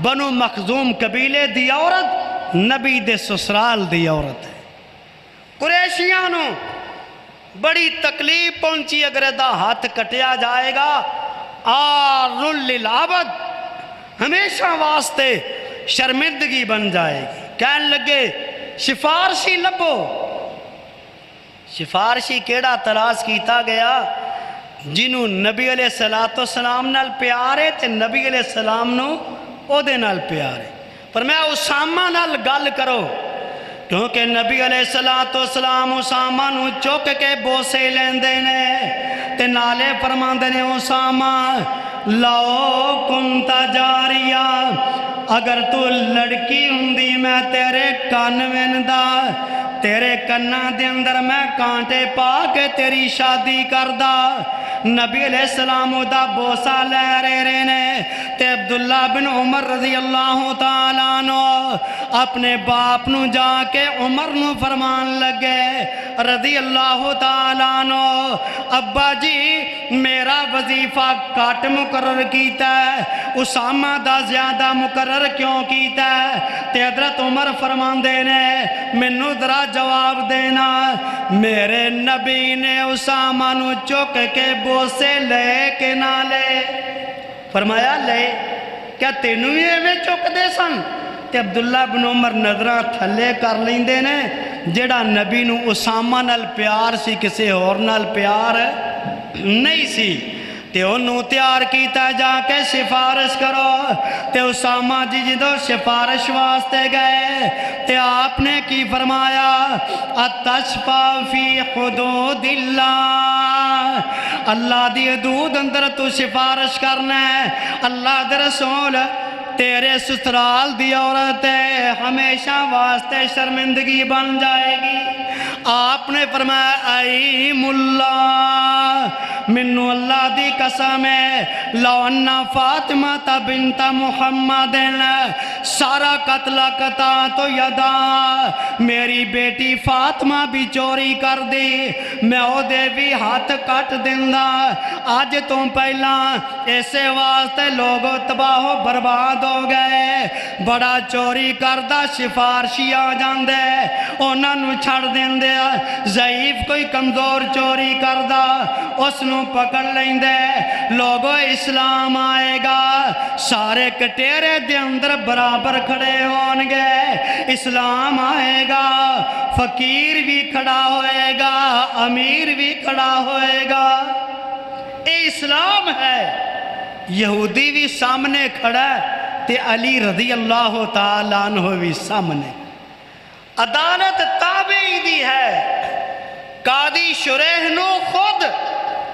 بنو مخزوم قبیلے دی عورت نبی دے سسرال دی عورت ہے قریشیاں نو بڑی تکلیف پہنچی اگر دا ہاتھ کٹیا جائے گا آر للعبد ہمیشہ واسطے شرمندگی بن جائے گی کہنے لگے سفارشی لبو سفارشی کیڑا تلاش کیتا گیا جنہوں نبی علیہ السلام نال پیارے تے نبی علیہ السلام نو او دے نال پیارے پر میں اسامہ نال گل کرو کیونکہ نبی علیہ السلام اسامہ نو چوک کے بوسے لیندے نے تے نالے فرماندے نے اسامہ لو کنتا جاریا اگر تو لڑکی ہوندی میں تیرے کان ویندا تیرے کنہ دے اندر میں کانٹے پا کے تیری شادی کردہ نبی علیہ السلام دا بوسا لے رہے نے تے عبداللہ بن عمر رضی اللہ تعالیٰ عنہ اپنے باپ نو جا کے عمر نو فرمان لگے رضی اللہ تعالیٰ عنہ ابا جی میرا وظیفہ کٹ مقرر کیتا ہے اسامہ دا زیادہ مقرر کیوں کیتا ہے تے حضرت عمر فرمان دینے منو ذرا جواب دینا میرے نبی نے اسامہ نو چک کے بوسے لے کے نہ لے فرمایا لے کیا تینوں یہ میں چک دے سن تے عبداللہ بن عمر نظرہ تھلے کر لیندے نے جڑا نبی نو اسامہ نال پیار سی کسے اور نال پیار نہیں سی تے انہوں تیار کیتا جا کے سفارش کرو تے اسامہ جی جدو سفارش واسطے گئے تے آپ نے کی فرمایا اتشفا فی حدود اللہ اللہ دی حدود اندر تو سفارش کرنا ہے اللہ دے رسول تیرے سسرال دی عورت ہے ہمیشہ واسطے شرمندگی بن جائے گی آپ نے فرمایا ایم اللہ منو اللہ دی قسم ہے لو انا فاطمہ بنت محمد سارا قتل قطع تو یدا میری بیٹی فاطمہ بھی چوری کر دی میں او دے بھی ہاتھ کٹ دندا آج تو پہلا ایسے واسطے لوگ تباہ و برباد ہو گئے بڑا چوری کردہ سفارشی آ جاندے انہاں نو چھڑ دیندے ضعیف کوئی کمزور چوری کردہ اس نو پکڑ لیندے لوگو اسلام آئے گا سارے کٹیرے دے اندر برابر کھڑے ہونگے اسلام آئے گا فقیر بھی کھڑا ہوئے گا امیر بھی کھڑا ہوئے گا اے اسلام ہے یہودی بھی سامنے کھڑا تے علی رضی اللہ تعالیٰ عنہ بھی سامنے عدالت تابعی دی ہے قاضی شریح نو خود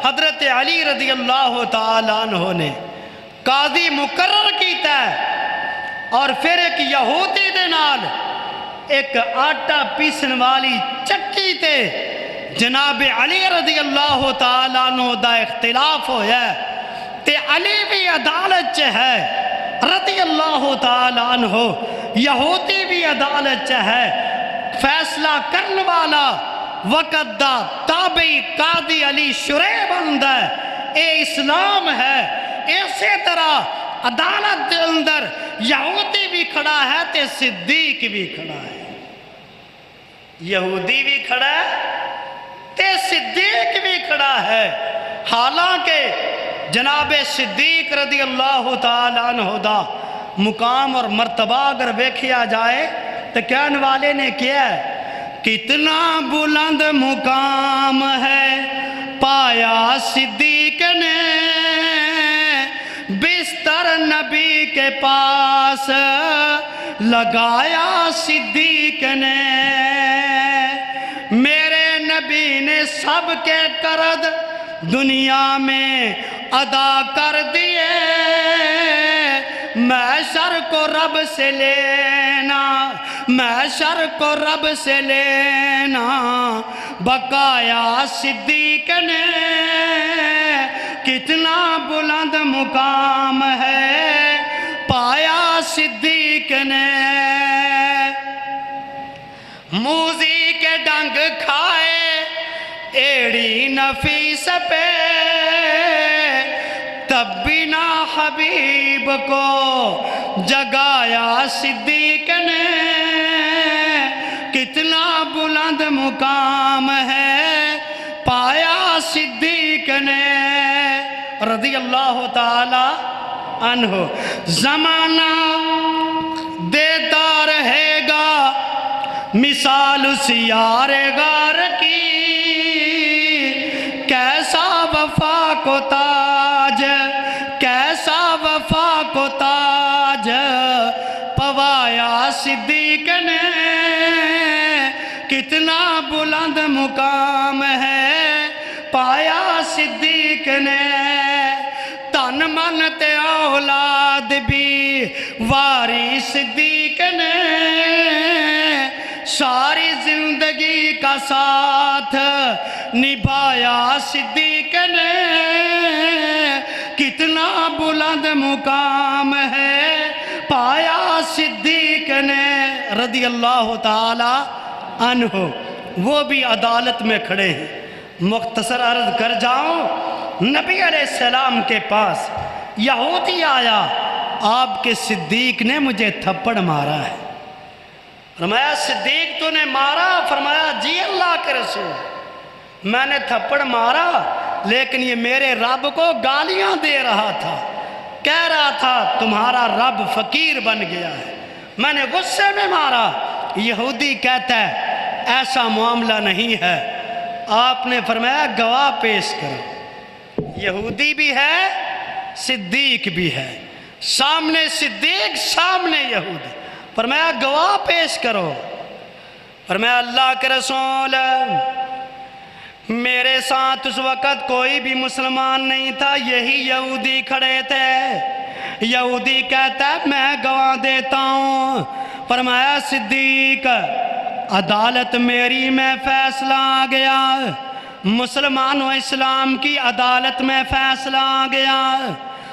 حضرت علی رضی اللہ تعالیٰ عنہ نے قاضی مقرر کیتا ہے اور پھر ایک یہودی دے نال ایک آٹا پیسن والی چکی تے جناب علی رضی اللہ تعالیٰ عنہ دا اختلاف ہویا ہے تے علی بھی عدالت چ ہے رضی اللہ تعالیٰ عنہ یہودی بھی عدالت چ ہے فیصلہ کرن والا وقت دا تابعی قاضی علی شریح بندہ اے اسلام ہے اسی طرح عدالت دے اندر یہودی بھی کھڑا ہے تے صدیق بھی کھڑا ہے یہودی بھی کھڑا ہے تے صدیق بھی کھڑا ہے حالانکہ جناب صدیق رضی اللہ تعالیٰ عنہ دا مقام اور مرتبہ اگر ویکھیا جائے تو کہنے والے نے کیا ہے کتنا بلند مقام ہے پایا صدیق نے بستر نبی کے پاس لگایا صدیق نے میرے نبی نے سب کے قرض دنیا میں ادا کر دیے محشر کو رب سے لینا محشر کو رب سے لینا بقایا صدیق نے کتنا بلند مقام ہے پایا صدیق نے موزی کے ڈنگ کھائے ایڑی نفیس پہ تب بھی نہ حبیب کو جگایا صدیق نے کتنا بلند مقام ہے پایا صدیق نے رضی اللہ تعالی عنہ زمانہ دیتا رہے گا مثال اس یار غار کی کیسا وفا کو تاج کیسا وفا کو تاج پوایا صدیق نے کتنا بلند مقام ہے پایا صدیق نے تن من تے اولاد بھی واری صدیق نے ساری زندگی کا ساتھ نبھایا صدیق نے کتنا بلند مقام ہے پایا صدیق نے رضی اللہ تعالی عنہ وہ بھی عدالت میں کھڑے ہیں مختصر عرض کر جاؤں نبی علیہ السلام کے پاس یہودی آیا آپ کے صدیق نے مجھے تھپڑ مارا ہے فرمایا صدیق تو نے مارا فرمایا جی اللہ کے رسول میں نے تھپڑ مارا لیکن یہ میرے رب کو گالیاں دے رہا تھا کہہ رہا تھا تمہارا رب فقیر بن گیا ہے میں نے غصے میں مارا یہودی کہتا ہے ایسا معاملہ نہیں ہے آپ نے فرمایا گواہ پیش کرو یہودی بھی ہے صدیق بھی ہے، سامنے صدیق سامنے یہودی، فرمایا گواہ پیش کرو، فرمایا اللہ کے رسول میرے ساتھ اس وقت کوئی بھی مسلمان نہیں تھا، یہی یہودی کھڑے تھے، یہودی کہتا ہے میں گواہ دیتا ہوں، فرمایا صدیق عدالت میری میں فیصلہ آ گیا، مسلمانوں اسلام کی عدالت میں فیصلہ آ گیا،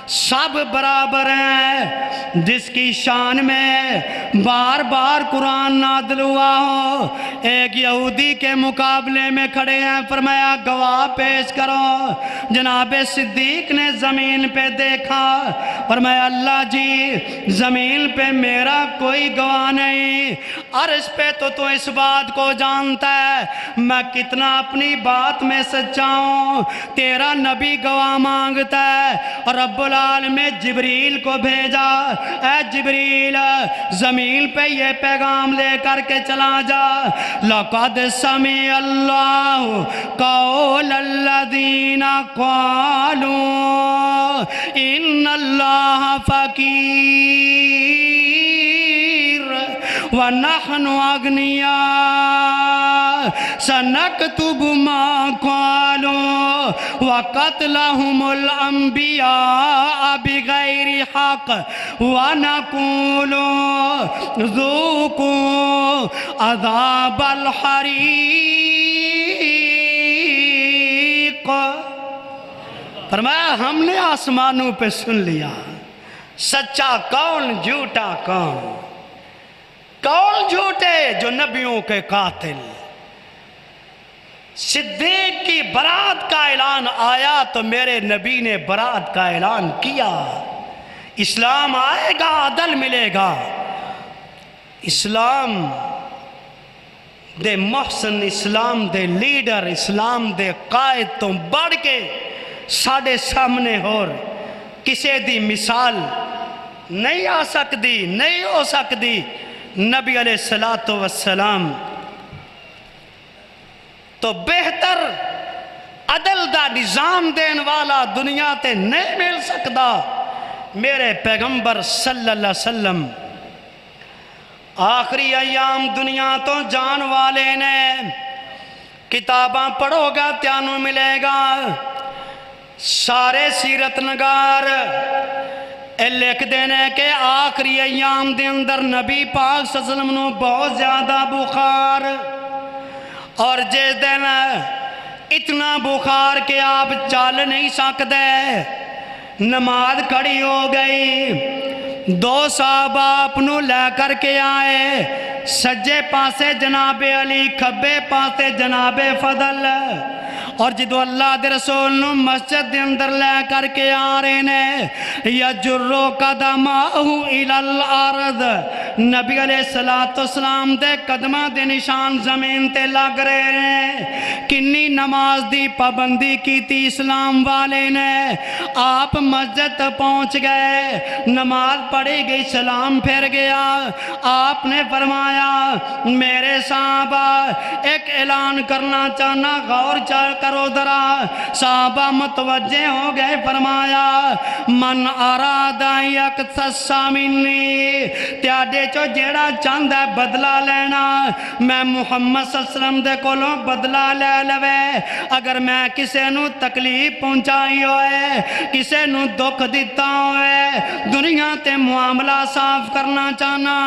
سب برابر ہیں، جس کی شان میں بار بار قرآن نازل ہوا ہو ایک یہودی کے مقابلے میں کھڑے ہیں، فرمایا گواہ پیش کرو۔ جناب صدیق نے زمین پہ دیکھا، فرمایا اللہ جی زمین پہ میرا کوئی گواہ نہیں، عرش پہ تو اس بات کو جانتا ہے میں کتنا اپنی بات میں سچا ہوں، تیرا نبی گواہ مانگتا ہے، اور رب العالمین جبریل کو بھیجا، اے جبریل زمین پہ یہ پیغام لے کر کے چلا جا، لَقَدْ سَمِعَ اللَّهُ قَوْلَ الَّذِينَ قَالُوا إِنَّ اللَّهَ فَقِيرٌ وَنَحْنُ أَغْنِيَاءُ سَنَكْتُبُ مَا قَالُوا وَقَتْلَهُمُ الْأَنْبِيَاءَ بِغَيْرِ حَقٍّ وَنَقُولُ ذُوقُوا عَذَابَ الْحَرِيقِ۔ فرمایا ہم نے آسمانوں پہ سن لیا، سچا کون جھوٹا کون، کون جھوٹے جو نبیوں کے قاتل۔ صدیق کی برات کا اعلان آیا تو میرے نبی نے برات کا اعلان کیا، اسلام آئے گا عدل ملے گا، اسلام دے محسن، اسلام دے لیڈر، اسلام دے قائد تو بڑھ کے ساڑھے سامنے ہور کسے دی مثال نہیں آ سکتی، نہیں ہو سکتی۔ نبی علیہ السلام تو بہتر عدل دا نظام دین والا دنیا تے نہیں مل سکتا، میرے پیغمبر صلی اللہ علیہ وسلم آخری ایام دنیا تو جان والے نے، کتاباں پڑھو گا تیانوں ملے گا، سارے سیرت نگار لکھ دینے کہ آخری ایام دے اندر نبی پاک صلی اللہ علیہ وسلم نو بہت زیادہ بخار، اور جس دن اتنا بخار کہ آپ چل نہیں سکتے، نماز کھڑی ہو گئی، دو صحابہ اپنوں لے کر کے آئے، سجے پاسے جناب علی، کھبے پاسے جناب فضل، اور جدو اللہ دے رسول نو مسجد دے اندر لے کر کے آ رہے نے، یجرو قدماہ الی الارض، نبی علیہ السلام دے قدمہ دے نشان زمین تے لگ رہے ہیں۔ کنی نماز دی پابندی کی تھی اسلام والے نے، آپ مسجد پہنچ گئے، نماز پڑھی گئی، سلام پھر گیا، آپ نے فرمایا میرے صحابہ ایک اعلان کرنا چاہنا، غور کرو ذرا۔ صحابہ متوجہ ہو گئے، فرمایا من ارادہ یکتسس منی، تیاڈے چو جیڑا چاند ہے بدلہ لینا، میں محمد صلی اللہ علیہ وسلم دے کولوں بدلہ لے لوے، اگر میں کسے نو تکلیف پہنچائی ہوئے، کسے نو دکھ دیتا ہوئے، دنیا تے معاملہ صاف کرنا چاہنا،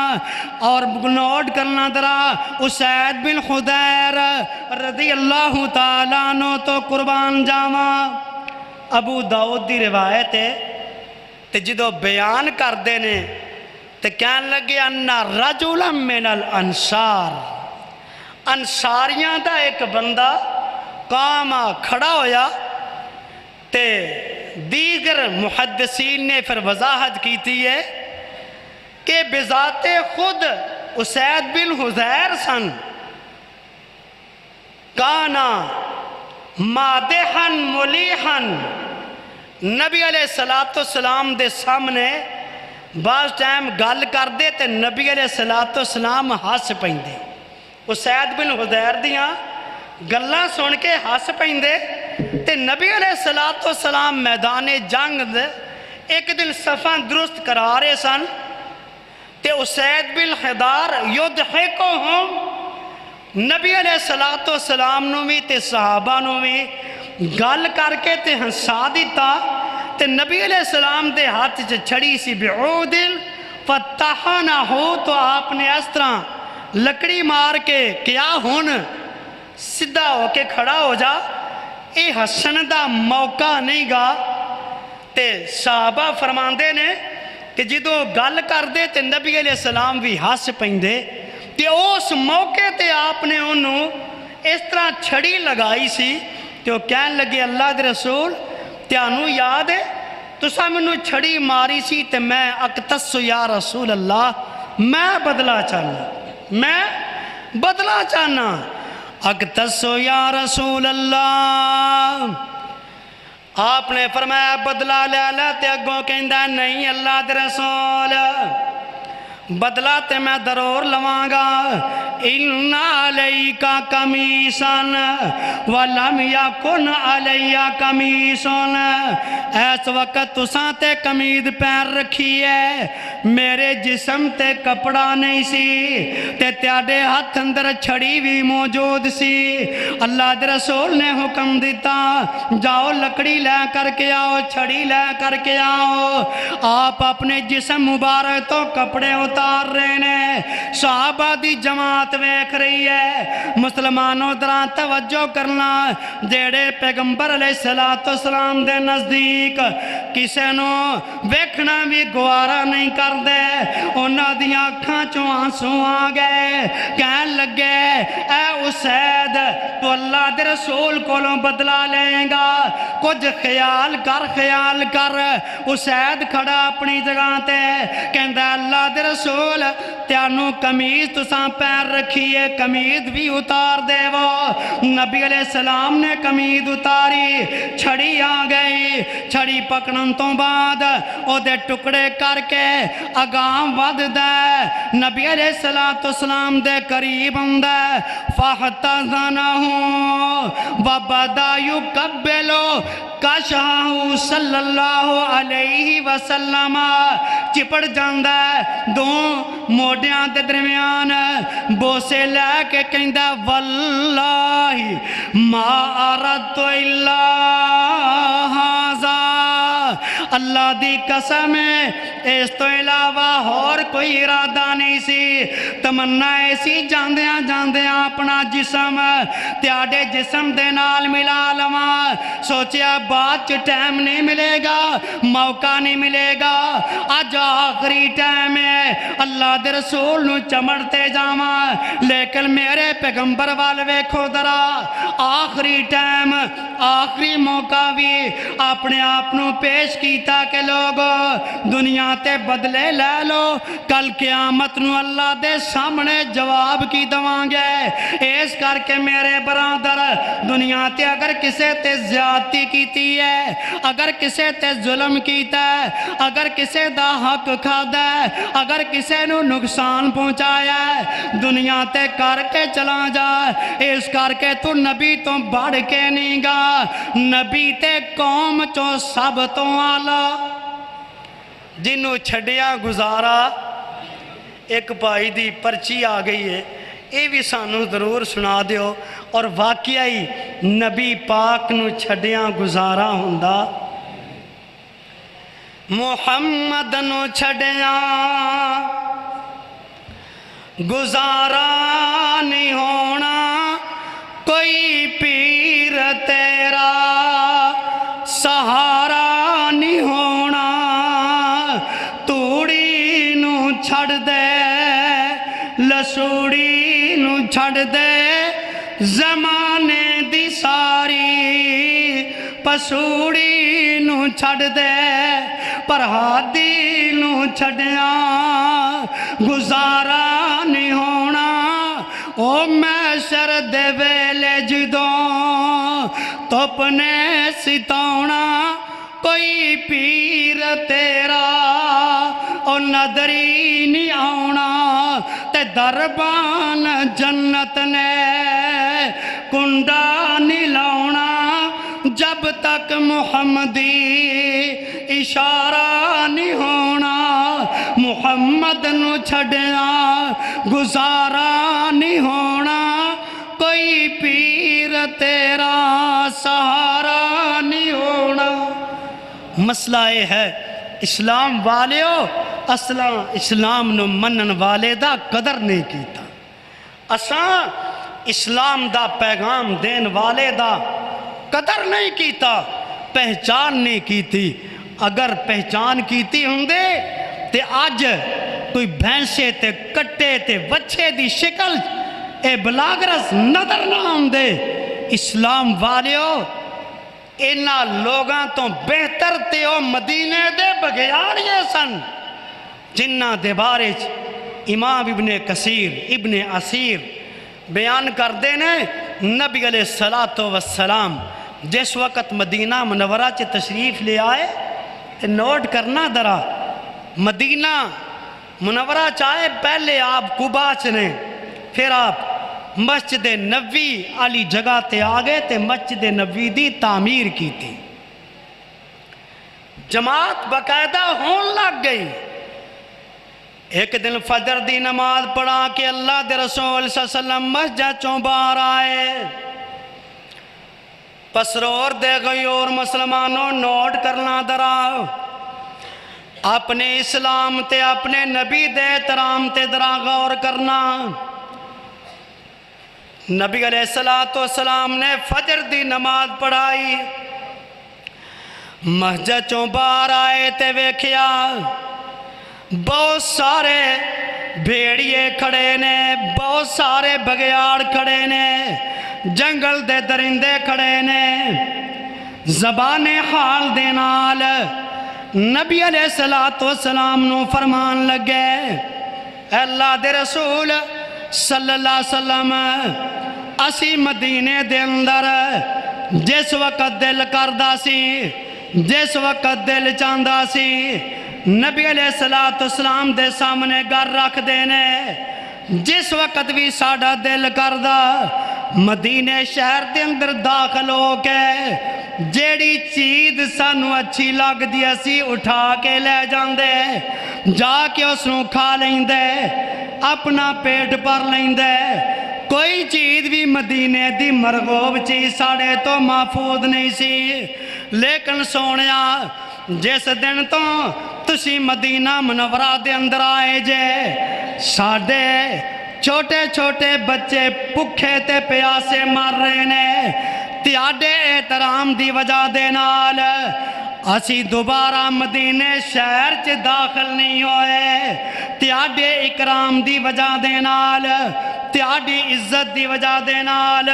اور نوٹ کرنا ذرا، اسید بن خدیر رضی اللہ تعالیٰ نو تو قربان جاواں، ابو داؤد دی روایت ہے، تے جدو بیان کر دینے تے کہن لگے انہا رجلا من الانصار، انصاریاں دا ایک بندہ قاما کھڑا ہویا، تے دیگر محدثین نے پھر وضاحت کی تھی ہے کہ بذات خود اسید بن حضیر سن، کانا مادحن ملیحن، نبی علیہ السلام دے سامنے بعض ٹائم گل کر دے تے نبی علیہ السلام ہس پیندے، اسید بن حضیر دیاں گلاں سن کے ہس پیندے، تے نبی علیہ السلام میدان جنگ دے ایک دن صفاں درست کرا رہے سن تے اسید بن حضار یضحکہم نبی علیہ السلام نو بھی تے صحابہ نو بھی گل کر کے تے ہنسا دیتا تے نبی علیہ السلام دے ہاتھ چھڑی سی بعود فتحنا ہو تو آپ نے اس طرح لکڑی مار کے کیا ہون سدھا ہو کے کھڑا ہو جا اے ہسن دا موقع نہیں گا تے صحابہ فرماندے نے کہ جدو گل کر دے تے نبی علیہ السلام بھی ہس پہندے تے اس موقع تے آپ نے انہوں اس طرح چھڑی لگائی سی تے وہ کہن لگے اللہ دے رسول تیانو یاد ہے تسا منو چھڑی ماری سی تے میں اقتص یا رسول اللہ میں بدلا چاہنا اقتص یا رسول اللہ آپ نے فرمایا بدلا لے لے تے اگوں کہندہ نہیں اللہ دے رسول بدلا تے میں ضرور لواں گا ان علیکا کمیسن ولم یکن علیہ کمیسن اس وقت تساں تے قمید پیر رکھی ہے میرے جسم تے کپڑا نہیں سی تے تیاڈے ہاتھ اندر چھڑی بھی موجود سی اللہ دے رسول نے حکم دیتا جاؤ لکڑی لے کر کے آؤ چھڑی لے کر کے آؤ آپ اپنے جسم مبارک تو کپڑے اتار رہے نے صحابہ دی جماعت ویکھ رہی ہے مسلمانوں دران توجہ کرنا جیڑے پیغمبر علیہ السلام دے نزدیک کسے نو ویکھنا بھی گوارا نہیں کر دے انہاں دیاں اکھاں چوں آنسو آ گئے کہن لگے اے اسید تو اللہ دے رسول کولوں بدلا لیں گا کچھ خیال کر اسید کھڑا اپنی جگہ تے کہندہ اللہ دے رسول تیانو کمیز تساں پیر رکھی ہے کمیز بھی اتار دے وہ نبی علیہ السلام نے کمیز اتاری چھڑی آ گئی چھڑی پکڑن تو بعد او دے ٹکڑے کر کے اگام ود دے نبی علیہ السلام دے قریب اندے فاحتضنہو وبدا یقبلو کشاہو صلی اللہ علیہ وسلم چپڑ جاندہ دو موڑیاں دے درمیان بوسے لے کے کہندہ واللہ ما اردت الا ہذا اللہ دی قسم ہے اس تو علاوہ اور کوئی ارادہ نہیں سی تمنا ایسی جاندیاں اپنا جسم تیاڈے جسم دے نال ملا لواں سوچیا بعد ٹائم نہیں ملے گا موقع نہیں ملے گا آج آخری ٹائم ہے اللہ دے رسول نو چمڑتے جاواں لیکن میرے پیغمبر وال ویکھو درا آخری ٹائم آخری موقع بھی اپنے آپ نو پیش کیتا کہ لوگ دنیا تے بدلے لے لو کل قیامت نو اللہ دے سامنے جواب کی دواں گے اس کر کے میرے برادر دنیا تے اگر کسے تے زیادتی کیتی ہے اگر کسے تے ظلم کیتا ہے اگر کسے دا حق کھادا ہے اگر کسے نو نقصان پہنچایا ہے دنیا تے کر کے چلا جا اس کر کے تو نبی تو بڑھ کے نہیں گا نبی تے قوم چو سب تو آلہ جنہوں چھڑیاں گزارا ایک بھائی دی پرچی آ گئی ہے یہ بھی سانو ضرور سنا دیو اور واقعی نبی پاک نو چھڑیاں گزارا ہوندا محمد نو چھڑیاں گزارا نہیں ہونا کوئی پیر تیرا سہارا نہیں ہونا توڑی نو چھڑ دے لسوڑی نو چھڑ دے زمانے دی ساری پسوڑی نو چھڑ دے پر ہادی نو چھڑیاں گزارا نہیں ہونا او محشر دے ویلے جدوں توپنے ستونا کوئی پیر تیرا او نظری نہیں آونا تے دربان جنت نے کنڈا نہیں لاؤنا تک محمدی اشارہ نہیں ہونا، محمد نو چھڑنا گزارا نہیں ہونا، کوئی پیر تیرا سہارا نہیں ہونا۔ مسئلہ یہ ہے اسلام والیو اصلا اسلام نو منن والے دا قدر نہیں کیتا، اساں اسلام دا پیغام دین والے دا قدر نہیں کیتا، پہچان نہیں کیتی۔ اگر پہچان کیتی ہوندے تے آج کوئی بھینسے تے کٹے تے وچھے دی شکل اے بلاگرس نظر نہ ہوندے۔ اسلام والیو انہاں لوگاں تو بہتر تے او مدینے دے بگیاڑیے سن، جنہاں دے بارے امام ابن کثیر ابن اسیر بیان کر دینے۔ نبی علیہ السلام جس وقت مدینہ منورہ چ تشریف لے آئے تے نوٹ کرنا درا، مدینہ منورہ چاہے پہلے آپ قباء چنے، پھر آپ مسجد نبوی علی جگہ تے آگے تے مسجد نبوی دی تعمیر کی تھی، جماعت باقاعدہ ہون لگ گئی۔ ایک دن فجر دی نماز پڑھا کہ اللہ دے رسول صلی اللہ علیہ وسلم مسجد چوں باہر آئے، پسرور دے گئی اور مسلمانوں نوٹ کرنا درا، اپنے اسلام تے اپنے نبی دے احترام تے درا غور کرنا۔ نبی علیہ السلام نے فجر دی نماز پڑھائی، مسجد چوں باہر آئے تے ویکھیا بہت سارے بھیڑیے کھڑے نے، بہت سارے بگیاڑ کھڑے نے، جنگل دے درندے کھڑے نے۔ زبان حال دے نال نبی علیہ السلام نو فرمان لگے، اے اللہ دے رسول صلی اللہ علیہ وسلم، اسی مدینے دے اندر جس وقت دل کردہ سی، جس وقت دل چاندہ سی، نبی علیہ السلام دے سامنے گر رکھ دینے، جس وقت بھی ساڑھا دل کردہ مدینے شہر دے اندر داخل ہو کے جیڑی چیز سانو اچھی لگ دی اسی اٹھا کے لے جاندے، جا کے اس نو کھا لیندے، اپنا پیٹ پر لیندے۔ کوئی چیز بھی مدینے دی مرغوب چیز ساڑھے تو محفوظ نہیں سی، لیکن سونیا جس دن تو تسی مدینہ منورہ دے اندر آئے جے، ساڑھے چھوٹے چھوٹے بچے بھکھے تے پیاسے مر رہے نے، تیاڈے احترام دی وجہ دے نال اسی دوبارہ مدینے شہر چ داخل نہیں ہوئے، تیاڈے اکرام دی وجہ دے نال، تیاڈی عزت دی وجہ دے نال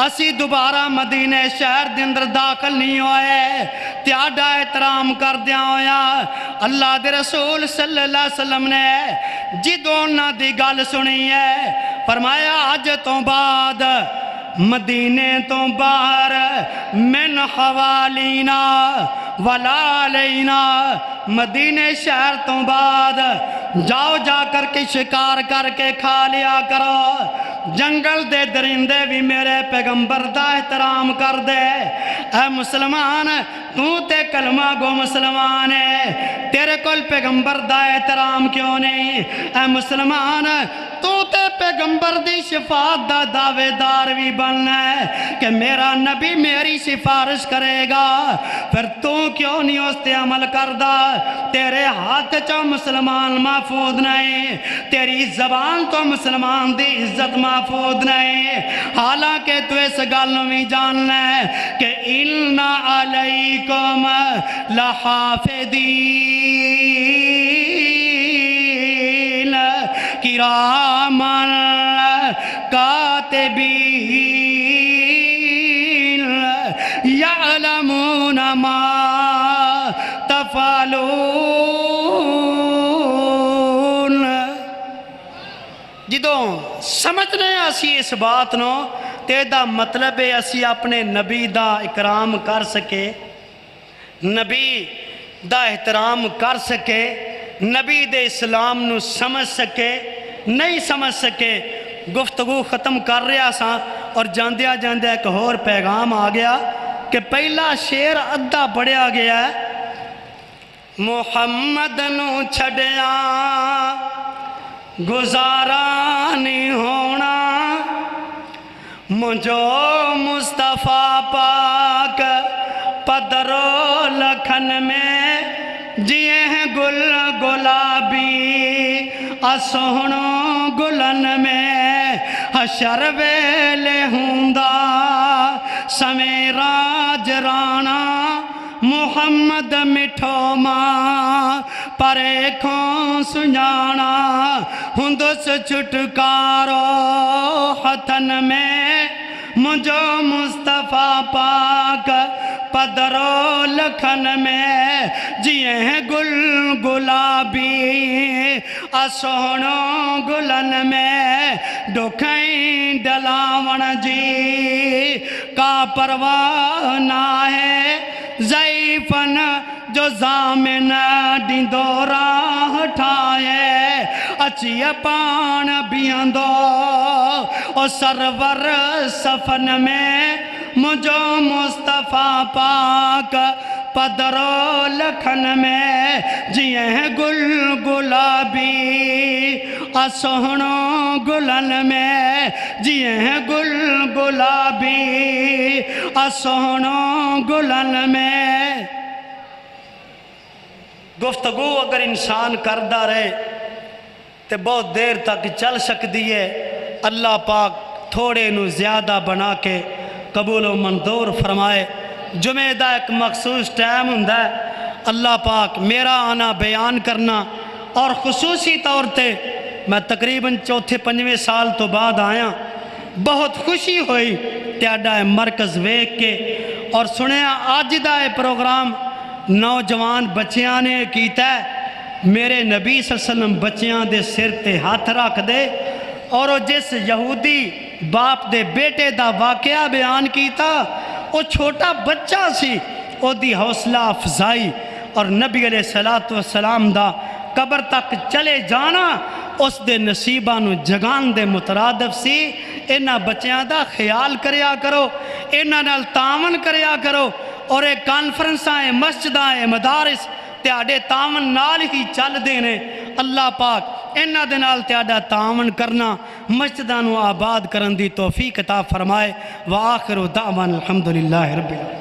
اسی دوبارہ مدینے شہر دے اندر داخل نہیں ہوئے، تیاڈا احترام کر دیا ہویا۔ اللہ دے رسول صلی اللہ علیہ وسلم نے جدوں نہ دی گل سنی ہے، فرمایا آج تو بعد مدینے تو باہر من حوالینا ولا لینا، مدینے شہر تو بعد جاؤ جا کر کے شکار کر کے کھا لیا کرو، جنگل دے درندے بھی میرے پیغمبر دا احترام کر دے۔ اے مسلمان تو تے کلمہ گو مسلمان ہے، تیرے کل پیغمبر دا احترام کیوں نہیں؟ اے مسلمان تو تے پیغمبر دی شفاعت دا دعوے دار بھی بننا ہے کہ میرا نبی میری سفارش کرے گا، پھر تو کیوں نہیں اس تے عمل کردہ؟ تیرے ہاتھ چو مسلمان محفوظ نہیں، تیری زبان تو مسلمان دی عزت محفوظ نہیں، حالانکہ تو اس گل بھی جاننا ہے کہ اِنَّ عَلَيْكُمْ لَحَافِظِينَ کِرَامًا کاتبین یعلمون ما تفعلون۔ جدوں سمجھنے اسی اس بات نو تے دا مطلب ہے اسی اپنے نبی دا اکرام کر سکے، نبی دا احترام کر سکے، نبی دے اسلام نو سمجھ سکے، نہیں سمجھ سکے۔ گفتگو ختم کر رہا سا اور جاندیا جاندیا ایک اور پیغام آ گیا، کہ پہلا شیر ادھا پڑھیا گیا ہے، محمد نو چھڑیا گزارا نہیں ہونا، مجھو مصطفیٰ پاک پدرو لکھن میں جیے ہیں گل گلابی اسہنو گلن میں، حشر ویلے ہوندا سمیرا جرانا، محمد مٹھو ماں پرے کھوں سنجانا، ہندس چھٹکارو ہتھن میں مجھو مصطفیٰ پاک پدرو لکھن میں جیے ہیں گل گلابی اسہنو گلن میں، ڈکھیں ڈلاون جی کا پرواہ نہ ہے، ضعیفن جو زامن ڈیندو راہ ٹھائے، اچھی پان بیندو او سرور سفن میں مجھو مصطفیٰ پاک پدرو لکھن میں جیے ہیں گل گلابی اسہنو گلن میں، جیے ہیں گل گلابی اسہنو گلن میں۔ گفتگو اگر انسان کردہ رہے تو بہت دیر تک چل سکتی ہے، اللہ پاک تھوڑے نو زیادہ بنا کے قبول و منظور فرمائے۔ جمعہ دا ایک مخصوص ٹائم ہوندا ہے، اللہ پاک میرا آنا بیان کرنا، اور خصوصی طور تے میں تقریباً چوتھے پنجویں سال تو بعد آیا، بہت خوشی ہوئی تیاڈا مرکز ویکھ کے، اور سنیا آج دا پروگرام نوجوان بچیاں نے کیتا ہے۔ میرے نبی صلی اللہ علیہ وسلم بچیاں دے سر تے ہاتھ رکھ دے، اور وہ جس یہودی باپ دے بیٹے دا واقعہ بیان کیتا، وہ چھوٹا بچہ سی، وہ دی حوصلہ افزائی اور نبی علیہ السلام دا قبر تک چلے جانا اس دے نصیبہ نو جگان دے مترادف سی۔ انہاں بچیاں دا خیال کریا کرو، انہاں نال تعاون کریا کرو، اور ایک کانفرنساں مسجداں مدارس تیاڈے تعاون نال ہی چل دینے۔ اللہ پاک انہاں دے نال تیاڈا تعاون کرنا، مسجداں نو آباد کرن دی توفیق عطا فرمائے۔ وآخر دعوانا الحمدللہ رب العالمین۔